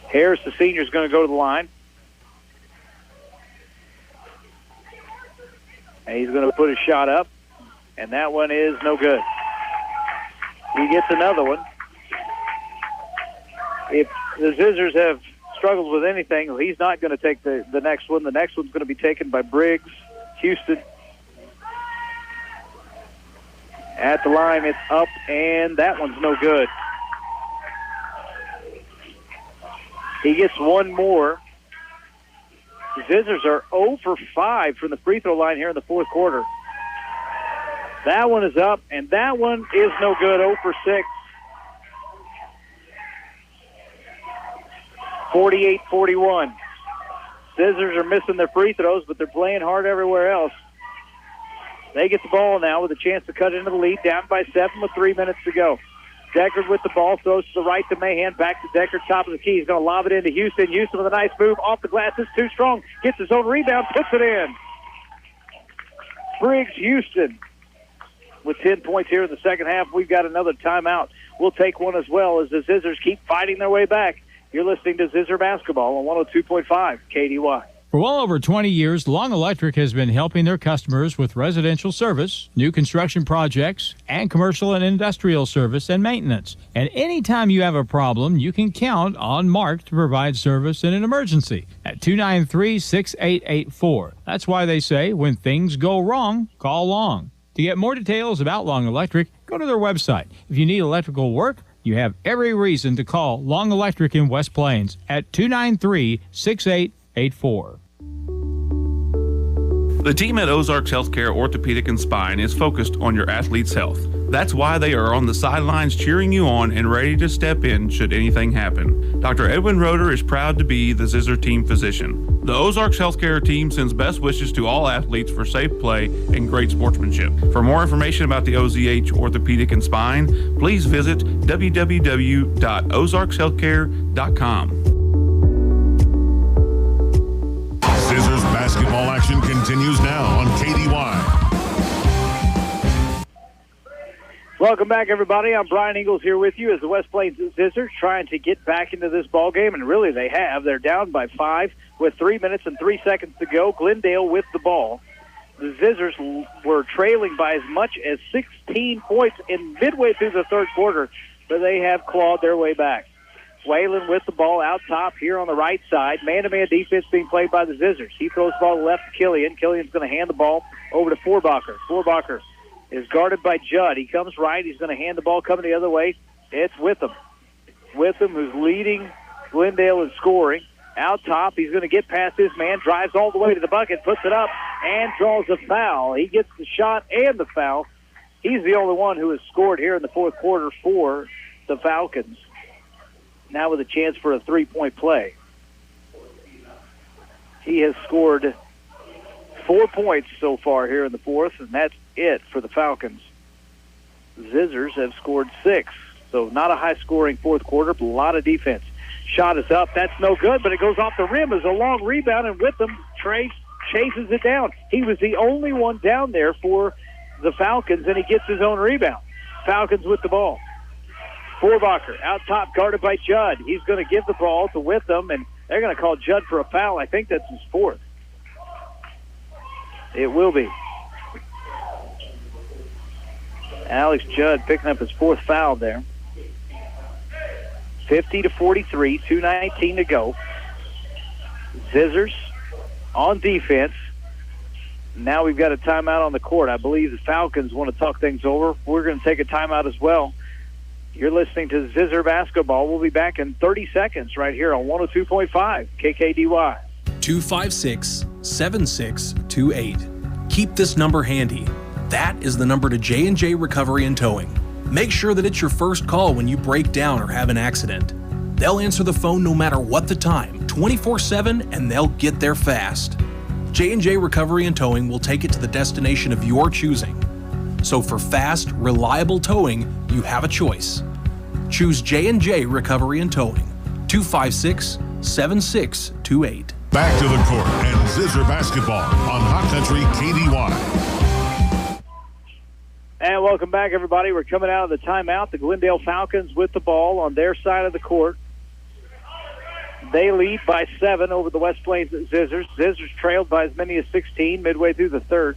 Harris, the senior, is going to go to the line. And he's going to put a shot up, and that one is no good. He gets another one. If the Zizzers have struggled with anything, he's not going to take the next one. The next one's going to be taken by Briggs, Houston. At the line, it's up, and that one's no good. He gets one more. The Zizzers are 0 for 5 from the free throw line here in the fourth quarter. That one is up, and that one is no good, 0 for 6. 48-41. Zizzers are missing their free throws, but they're playing hard everywhere else. They get the ball now with a chance to cut into the lead, down by 7 with 3 minutes to go. Deckard with the ball, throws to the right to Mahan, back to Deckard, top of the key. He's going to lob it into Houston. Houston with a nice move off the glass. It's too strong. Gets his own rebound, puts it in. Briggs, Houston with 10 points here in the second half. We've got another timeout. We'll take one as well as the Zizzers keep fighting their way back. You're listening to Zizzer Basketball on 102.5 KDY. For well over 20 years, Long Electric has been helping their customers with residential service, new construction projects, and commercial and industrial service and maintenance. And anytime you have a problem, you can count on Mark to provide service in an emergency at 293-6884. That's why they say, when things go wrong, call Long. To get more details about Long Electric, go to their website. If you need electrical work, you have every reason to call Long Electric in West Plains at 293-6884. The team at Ozarks Healthcare Orthopedic and Spine is focused on your athlete's health. That's why they are on the sidelines cheering you on and ready to step in should anything happen. Dr. Edwin Roeder is proud to be the Zizzer team physician. The Ozarks Healthcare team sends best wishes to all athletes for safe play and great sportsmanship. For more information about the OZH Orthopedic and Spine, please visit www.ozarkshealthcare.com. Zizzers basketball action continues now on KDY. Welcome back, everybody. I'm Brian Ingles here with you as the West Plains Zizzers trying to get back into this ball game, and really they have. They're down by 5 with 3 minutes and 3 seconds to go. Glendale with the ball. the Zizzers were trailing by as much as 16 points in midway through the third quarter, but they have clawed their way back. Whalen with the ball out top here on the right side. Man-to-man defense being played by the Zizzers. He throws the ball left to Killian. Killian's going to hand the ball over to Forbacher. Forbacher is guarded by Judd. He comes right. He's going to hand the ball coming the other way. It's Witham. Witham, who's leading Glendale in scoring. Out top, he's going to get past this man, drives all the way to the bucket, puts it up, and draws a foul. He gets the shot and the foul. He's the only one who has scored here in the fourth quarter for the Falcons. Now with a chance for a three-point play. He has scored 4 points so far here in the fourth, and that's it for the Falcons. Zizzers have scored 6, so not a high-scoring fourth quarter, but a lot of defense. Shot is up. That's no good, but it goes off the rim as a long rebound, and Witham chases it down. He was the only one down there for the Falcons, and he gets his own rebound. Falcons with the ball. Forbacher out top, guarded by Judd. He's going to give the ball to Witham, and they're going to call Judd for a foul. I think that's his fourth. It will be. Alex Judd picking up his fourth foul there. 50-43, 2:19 to go. Zizzers on defense. Now we've got a timeout on the court. I believe the Falcons want to talk things over. We're going to take a timeout as well. You're listening to Zizzer Basketball. We'll be back in 30 seconds right here on 102.5 KKDY. 256-7628. Keep this number handy. That is the number to J&J Recovery and Towing. Make sure that it's your first call when you break down or have an accident. They'll answer the phone no matter what the time, 24/7, and they'll get there fast. J&J Recovery and Towing will take it to the destination of your choosing. So for fast, reliable towing, you have a choice. Choose J&J Recovery and Towing, 256-7628. Back to the court and Zizzer Basketball on Hot Country KDY. And welcome back, everybody. We're coming out of the timeout. The Glendale Falcons with the ball on their side of the court. They lead by 7 over the West Plains Zizzers. Zizzers trailed by as many as 16 midway through the third.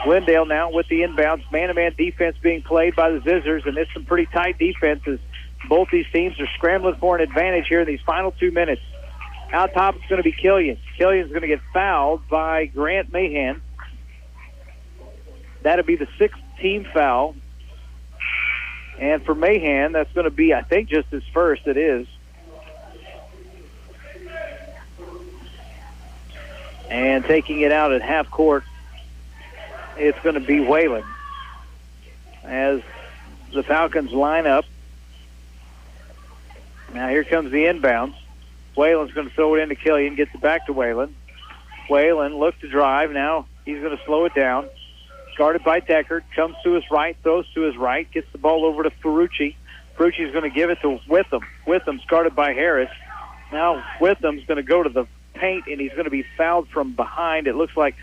Glendale now with the inbounds. Man-to-man defense being played by the Zizzers, and it's some pretty tight defenses. Both these teams are scrambling for an advantage here in these final 2 minutes. Out top, it's going to be Killian. Killian's going to get fouled by Grant Mahan. That'll be the 6th team foul. And for Mahan, that's going to be, I think, just his first. It is. And taking it out at half court, it's going to be Whalen. As the Falcons line up. Now here comes the inbounds. Whalen's going to throw it into Killian, gets it back to Whalen. Whalen looks to drive. Now he's going to slow it down. Guarded by Deckard, comes to his right, throws to his right, gets the ball over to Ferrucci. Ferrucci's going to give it to Witham. Witham's guarded by Harris. Now Witham's going to go to the paint, and he's going to be fouled from behind. It looks like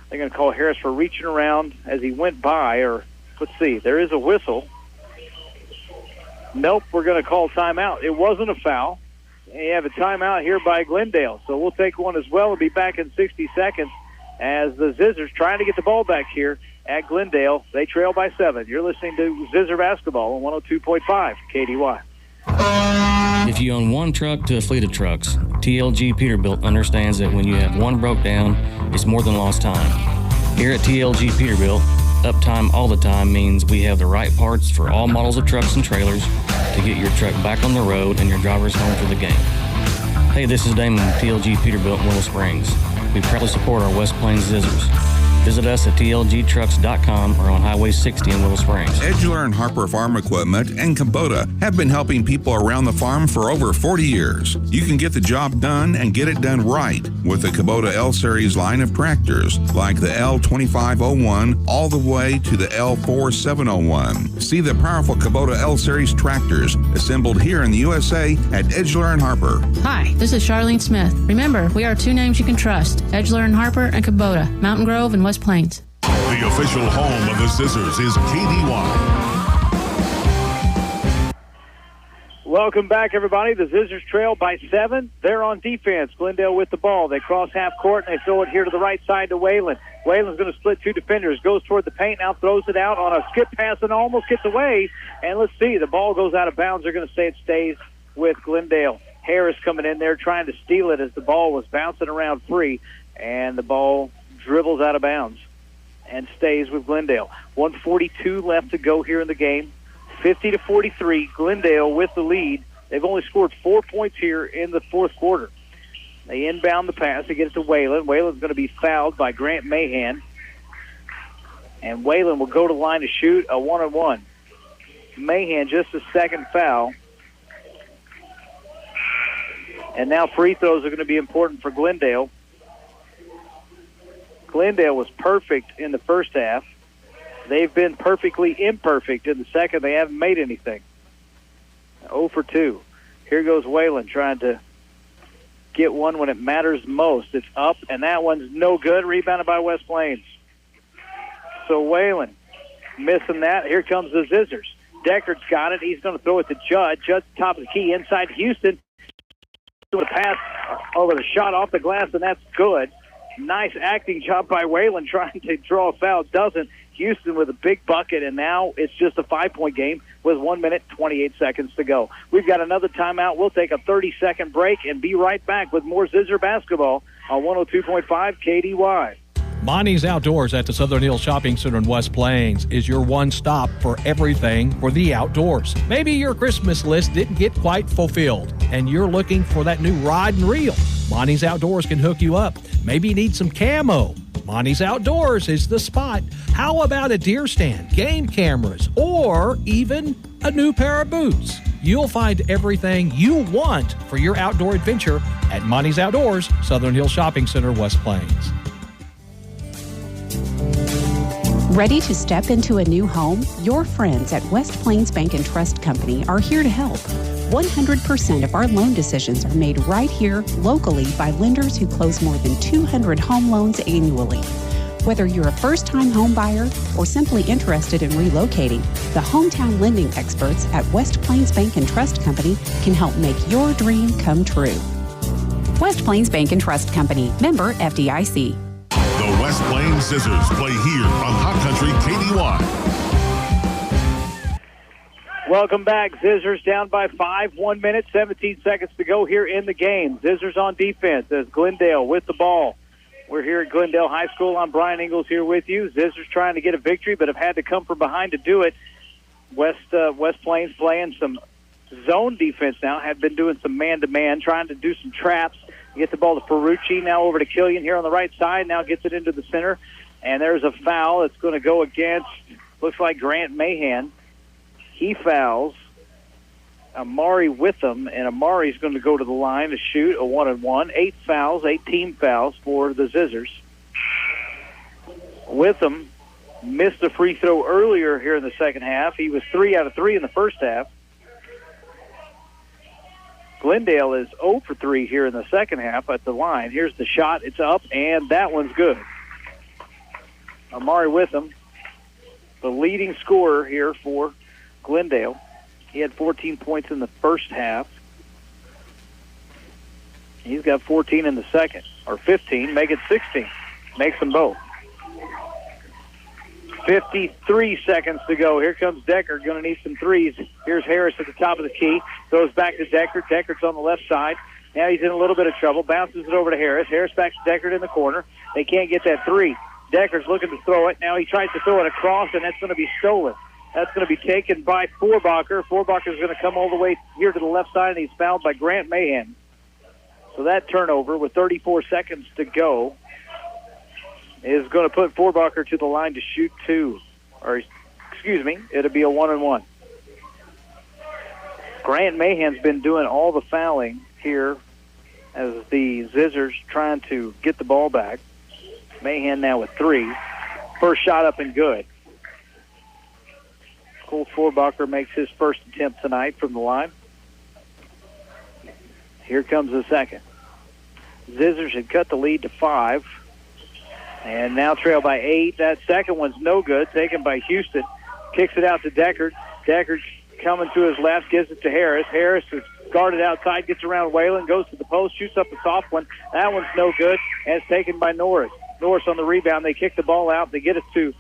they're going to call Harris for reaching around as he went by, or let's see, there is a whistle. Nope, we're going to call timeout. It wasn't a foul. You have a timeout here by Glendale, so we'll take one as well and be back in 60 seconds as the Zizzers trying to get the ball back here at Glendale. They trail by 7. You're listening to Zizzer Basketball on 102.5 KDY. If you own one truck to a fleet of trucks, TLG Peterbilt understands that when you have one broke down, it's more than lost time. Here at TLG Peterbilt, uptime all the time means we have the right parts for all models of trucks and trailers to get your truck back on the road and your drivers home for the game. Hey, this is Damon with TLG Peterbilt in Willow Springs. We proudly support our West Plains Zizzers. Visit us at tlgtrucks.com or on Highway 60 in Willow Springs. Edgeler and Harper Farm Equipment and Kubota have been helping people around the farm for over 40 years. You can get the job done and get it done right with the Kubota L-Series line of tractors, like the L2501 all the way to the L4701. See the powerful Kubota L-Series tractors assembled here in the USA at Edgeler and Harper. Hi, this is Charlene Smith. Remember, we are 2 names you can trust, Edgeler and Harper and Kubota, Mountain Grove and West Plains. The official home of the Zizzers is KDY. Welcome back, everybody. The Zizzers trail by 7. They're on defense. Glendale with the ball. They cross half court, and they throw it here to the right side to Whalen. Whalen's going to split 2 defenders. Goes toward the paint, now throws it out on a skip pass and almost gets away. And let's see, the ball goes out of bounds. They're going to say it stays with Glendale. Harris coming in there trying to steal it as the ball was bouncing around free, and the ball dribbles out of bounds and stays with Glendale. 1:42 left to go here in the game. 50-43, Glendale with the lead. They've only scored 4 points here in the fourth quarter. They inbound the pass. They get it to Whalen. Whalen's going to be fouled by Grant Mahan. And Whalen will go to the line to shoot a 1-on-1. Mahan just a second foul. And now free throws are going to be important for Glendale. Glendale was perfect in the first half. They've been perfectly imperfect in the second. They haven't made anything. 0 for 2. Here goes Whalen trying to get one when it matters most. It's up, and that one's no good. Rebounded by West Plains. So Whalen missing that. Here comes the Zizzers. Deckard's got it. He's going to throw it to Judd. Judd, top of the key, inside Houston. Doing a pass over the shot off the glass, and that's good. Nice acting job by Whalen trying to draw a foul. Doesn't. Houston with a big bucket, and now it's just a 5-point game with 1 minute, 28 seconds to go. We've got another timeout. We'll take a 30-second break and be right back with more Zizzer basketball on 102.5 KDY. Monty's Outdoors at the Southern Hills Shopping Center in West Plains is your one stop for everything for the outdoors. Maybe your Christmas list didn't get quite fulfilled and you're looking for that new rod and reel. Monty's Outdoors can hook you up. Maybe you need some camo. Monty's Outdoors is the spot. How about a deer stand, game cameras, or even a new pair of boots? You'll find everything you want for your outdoor adventure at Monty's Outdoors, Southern Hills Shopping Center, West Plains. Ready to step into a new home? Your friends at West Plains Bank and Trust Company are here to help. 100% of our loan decisions are made right here locally by lenders who close more than 200 home loans annually. Whether you're a first-time home buyer or simply interested in relocating, the hometown lending experts at West Plains Bank and Trust Company can help make your dream come true. West Plains Bank and Trust Company, member FDIC. The West Plains Scissors play here on Hot Country KDY. Welcome back. Zizzers down by 5, 1 minute, 17 seconds to go here in the game. Zizzers on defense as Glendale with the ball. We're here at Glendale High School. I'm Brian Ingalls here with you. Zizzers trying to get a victory, but have had to come from behind to do it. West Plains playing some zone defense now, have been doing some man-to-man, trying to do some traps. Get the ball to Ferrucci, now over to Killian here on the right side, now gets it into the center. And there's a foul that's going to go against, looks like Grant Mahan. He fouls Amari Witham, and Amari's going to go to the line to shoot a 1-on-1. 8 fouls, 8 team fouls for the Zizzers. Witham missed a free throw earlier here in the second half. He was 3 out of 3 in the first half. Glendale is 0 for 3 here in the second half at the line. Here's the shot. It's up, and that one's good. Amari Witham, the leading scorer here for Glendale. He had 14 points in the first half. He's got 14 in the second, or 15, make it 16. Makes them both. 53 seconds to go. Here comes Deckard, going to need some threes. Here's Harris at the top of the key. Throws back to Deckard. Deckard's on the left side. Now he's in a little bit of trouble. Bounces it over to Harris. Harris back to Deckard in the corner. They can't get that three. Deckard's looking to throw it. Now he tries to throw it across, and that's going to be stolen. That's going to be taken by Forbacher. Forbacher's going to come all the way here to the left side, and he's fouled by Grant Mahan. So that turnover with 34 seconds to go is going to put Forbacher to the line to shoot 2. Or, excuse me, it'll be a 1-on-1. Grant Mahan's been doing all the fouling here as the Zizzers trying to get the ball back. Mahan now with 3. First shot up and good. Cole Forbacher makes his first attempt tonight from the line. Here comes the second. Zizzers had cut the lead to 5. And now trail by 8. That second one's no good. Taken by Houston. Kicks it out to Deckard. Deckard coming to his left, gives it to Harris. Harris is guarded outside, gets around Whalen, goes to the post, shoots up a soft one. That one's no good, and it's taken by Norris. Norris on the rebound. They kick the ball out. They get it to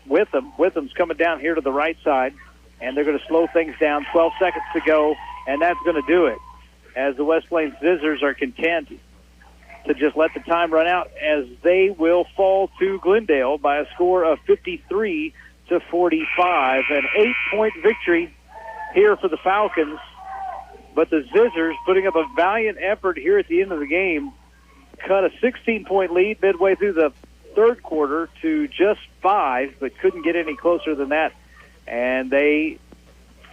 Witham. Witham's coming down here to the right side, and they're going to slow things down. 12 seconds to go, and that's going to do it, as the West Plains Zizzers are content to just let the time run out, as they will fall to Glendale by a score of 53-45. An 8-point victory here for the Falcons. But the Zizzers, putting up a valiant effort here at the end of the game, cut a 16-point lead midway through the third quarter to just 5, but couldn't get any closer than that. And they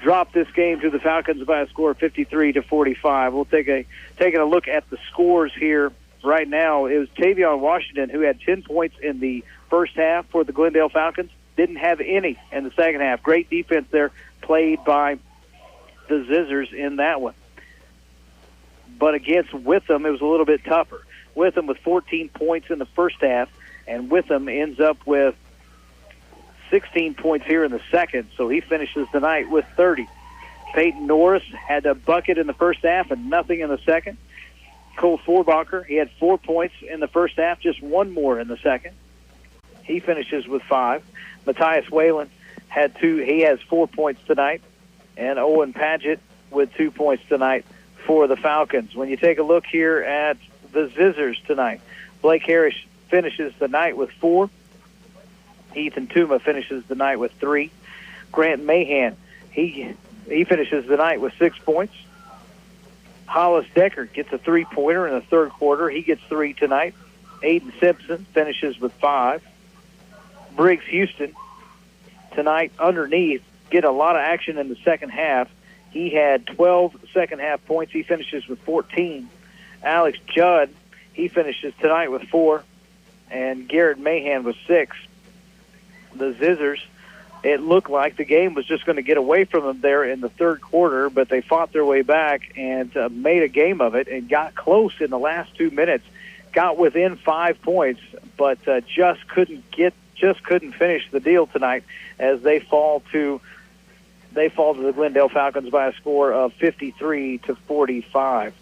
dropped this game to the Falcons by a score of 53-45. We'll taking a look at the scores here right now. It was Tavion Washington who had 10 points in the first half for the Glendale Falcons. Didn't have any in the second half. Great defense there played by the Zizzers in that one. But against Witham, it was a little bit tougher. Witham with 14 points in the first half, and Witham ends up with 16 points here in the second, so he finishes the night with 30. Peyton Norris had a bucket in the first half and nothing in the second. Cole Forbacher, he had 4 points in the first half, just one more in the second. He finishes with 5. Matthias Whalen had 2. He has 4 points tonight. And Owen Padgett with 2 points tonight for the Falcons. When you take a look here at the Zizzers tonight, Blake Harris finishes the night with 4. Ethan Tuma finishes the night with 3. Grant Mahan, he finishes the night with 6 points. Hollis Decker gets a 3-pointer in the third quarter. He gets 3 tonight. Aiden Simpson finishes with 5. Briggs Houston tonight underneath get a lot of action in the second half. He had 12 second-half points. He finishes with 14. Alex Judd, he finishes tonight with 4. And Garrett Mahan with 6. The Zizzers, it looked like the game was just going to get away from them there in the third quarter, but they fought their way back and made a game of it and got close in the last 2 minutes, got within 5 points, but just couldn't finish the deal tonight as they fall to the Glendale Falcons by a score of 53-45.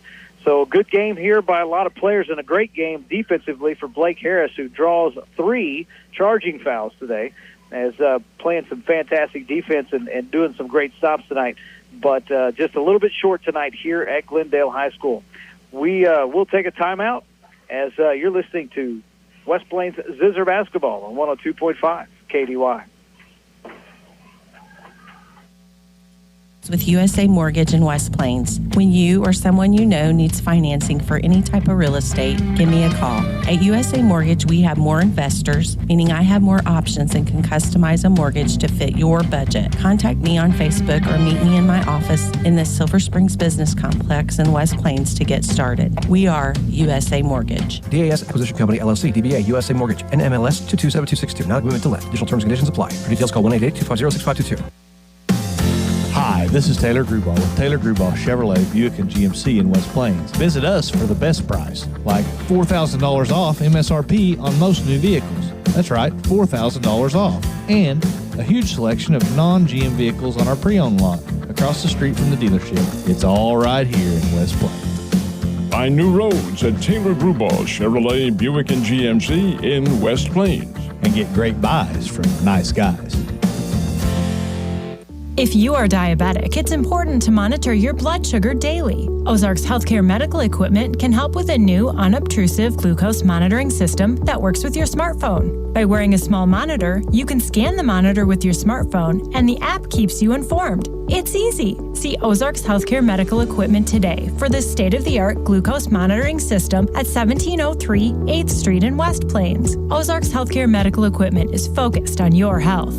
So a good game here by a lot of players and a great game defensively for Blake Harris, who draws 3 charging fouls today, as playing some fantastic defense and doing some great stops tonight. But just a little bit short tonight here at Glendale High School. We'll take a timeout as you're listening to West Plains Zizzer Basketball on 102.5 KDY. With USA Mortgage in West Plains. When you or someone you know needs financing for any type of real estate, give me a call. At USA Mortgage, we have more investors, meaning I have more options and can customize a mortgage to fit your budget. Contact me on Facebook or meet me in my office in the Silver Springs Business Complex in West Plains to get started. We are USA Mortgage. DAS Acquisition Company, LLC, DBA, USA Mortgage, NMLS 227262. Not agreement to lend. Additional terms and conditions apply. For details, call 1-888-250-6522. Hi, this is Taylor Grubauer with Taylor Grubauer Chevrolet, Buick, and GMC in West Plains. Visit us for the best price, like $4,000 off MSRP on most new vehicles. That's right, $4,000 off. And a huge selection of non-GM vehicles on our pre-owned lot across the street from the dealership. It's all right here in West Plains. Find new roads at Taylor Grubauer Chevrolet, Buick, and GMC in West Plains. And get great buys from nice guys. If you are diabetic, it's important to monitor your blood sugar daily. Ozarks Healthcare Medical Equipment can help with a new unobtrusive glucose monitoring system that works with your smartphone. By wearing a small monitor, you can scan the monitor with your smartphone, and the app keeps you informed. It's easy. See Ozarks Healthcare Medical Equipment today for this state-of-the-art glucose monitoring system at 1703 8th Street in West Plains. Ozarks Healthcare Medical Equipment is focused on your health.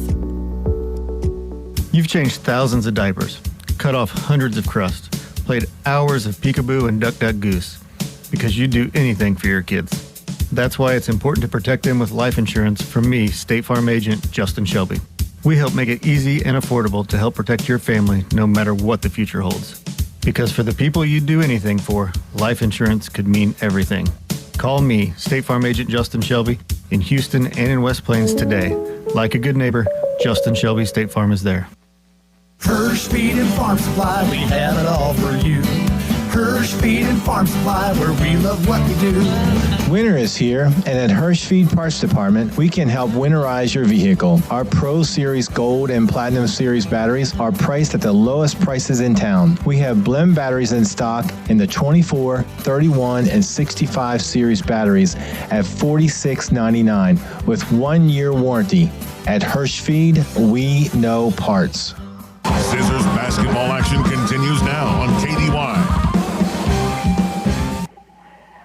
You've changed thousands of diapers, cut off hundreds of crusts, played hours of peekaboo and duck duck goose, because you'd do anything for your kids. That's why it's important to protect them with life insurance from me, State Farm Agent Justin Shelby. We help make it easy and affordable to help protect your family no matter what the future holds. Because for the people you'd do anything for, life insurance could mean everything. Call me, State Farm Agent Justin Shelby, in Houston and in West Plains today. Like a good neighbor, Justin Shelby State Farm is there. Hirsch Feed and Farm Supply, we have it all for you. Hirsch Feed and Farm Supply, where we love what we do. Winter is here, and at Hirsch Feed Parts Department, we can help winterize your vehicle. Our Pro Series Gold and Platinum Series batteries are priced at the lowest prices in town. We have blend batteries in stock in the 24, 31, and 65 series batteries at $46.99 with 1-year warranty. At Hirsch Feed, we know parts. Zizzers basketball action continues now on KDY.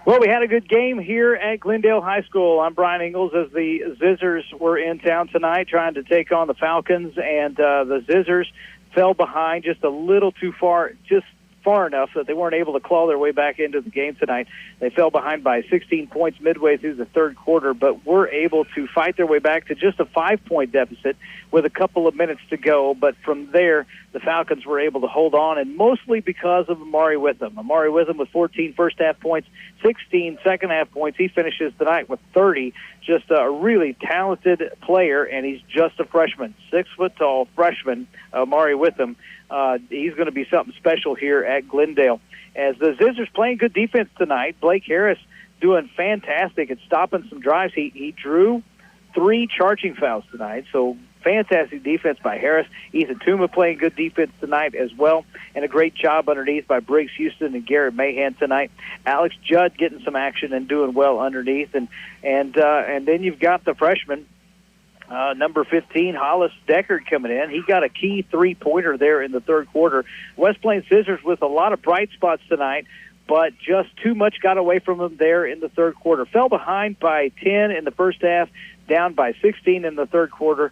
Well, we had a good game here at Glendale High School. I'm Brian Ingalls as the Zizzers were in town tonight trying to take on the Falcons, and the Zizzers fell behind just a little too far, just far enough that they weren't able to claw their way back into the game tonight. They fell behind by 16 points midway through the third quarter, but were able to fight their way back to just a 5-point deficit with a couple of minutes to go. But from there, the Falcons were able to hold on, and mostly because of Amari Witham. Amari Witham with 14 first-half points, 16 second-half points. He finishes the night with 30. Just a really talented player, and he's just a freshman, 6-foot-tall freshman, Amari Witham. He's going to be something special here at Glendale. As the Zizzers playing good defense tonight, Blake Harris doing fantastic at stopping some drives. He drew 3 charging fouls tonight, so fantastic defense by Harris. Ethan Tuma playing good defense tonight as well, and a great job underneath by Briggs Houston and Garrett Mahan tonight. Alex Judd getting some action and doing well underneath, and then you've got the freshman, number 15, Hollis Deckard coming in. He got a key 3-pointer there in the third quarter. West Plains Zizzers with a lot of bright spots tonight, but just too much got away from them there in the third quarter. Fell behind by 10 in the first half, down by 16 in the third quarter.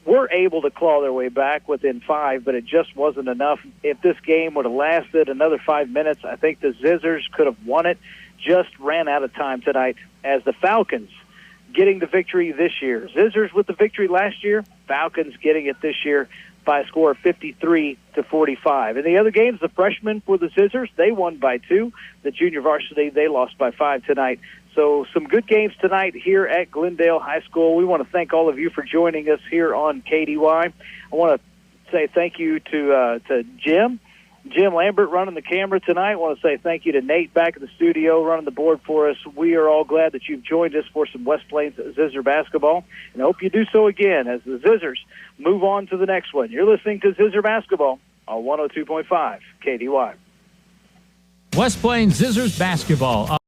Were able to claw their way back within 5, but it just wasn't enough. If this game would have lasted another 5 minutes, I think the Zizzers could have won it. Just ran out of time tonight as the Falcons getting the victory this year. Zizzers with the victory last year, Falcons getting it this year by a score of 53-45. In the other games, the freshmen for the Zizzers, they won by 2. The junior varsity, they lost by 5 tonight. So some good games tonight here at Glendale High School. We want to thank all of you for joining us here on KDY. I want to say thank you to Jim Lambert running the camera tonight. I want to say thank you to Nate back in the studio running the board for us. We are all glad that you've joined us for some West Plains Zizzer basketball, and I hope you do so again as the Zizzers move on to the next one. You're listening to Zizzer basketball on 102.5 KDY. West Plains Zizzers basketball.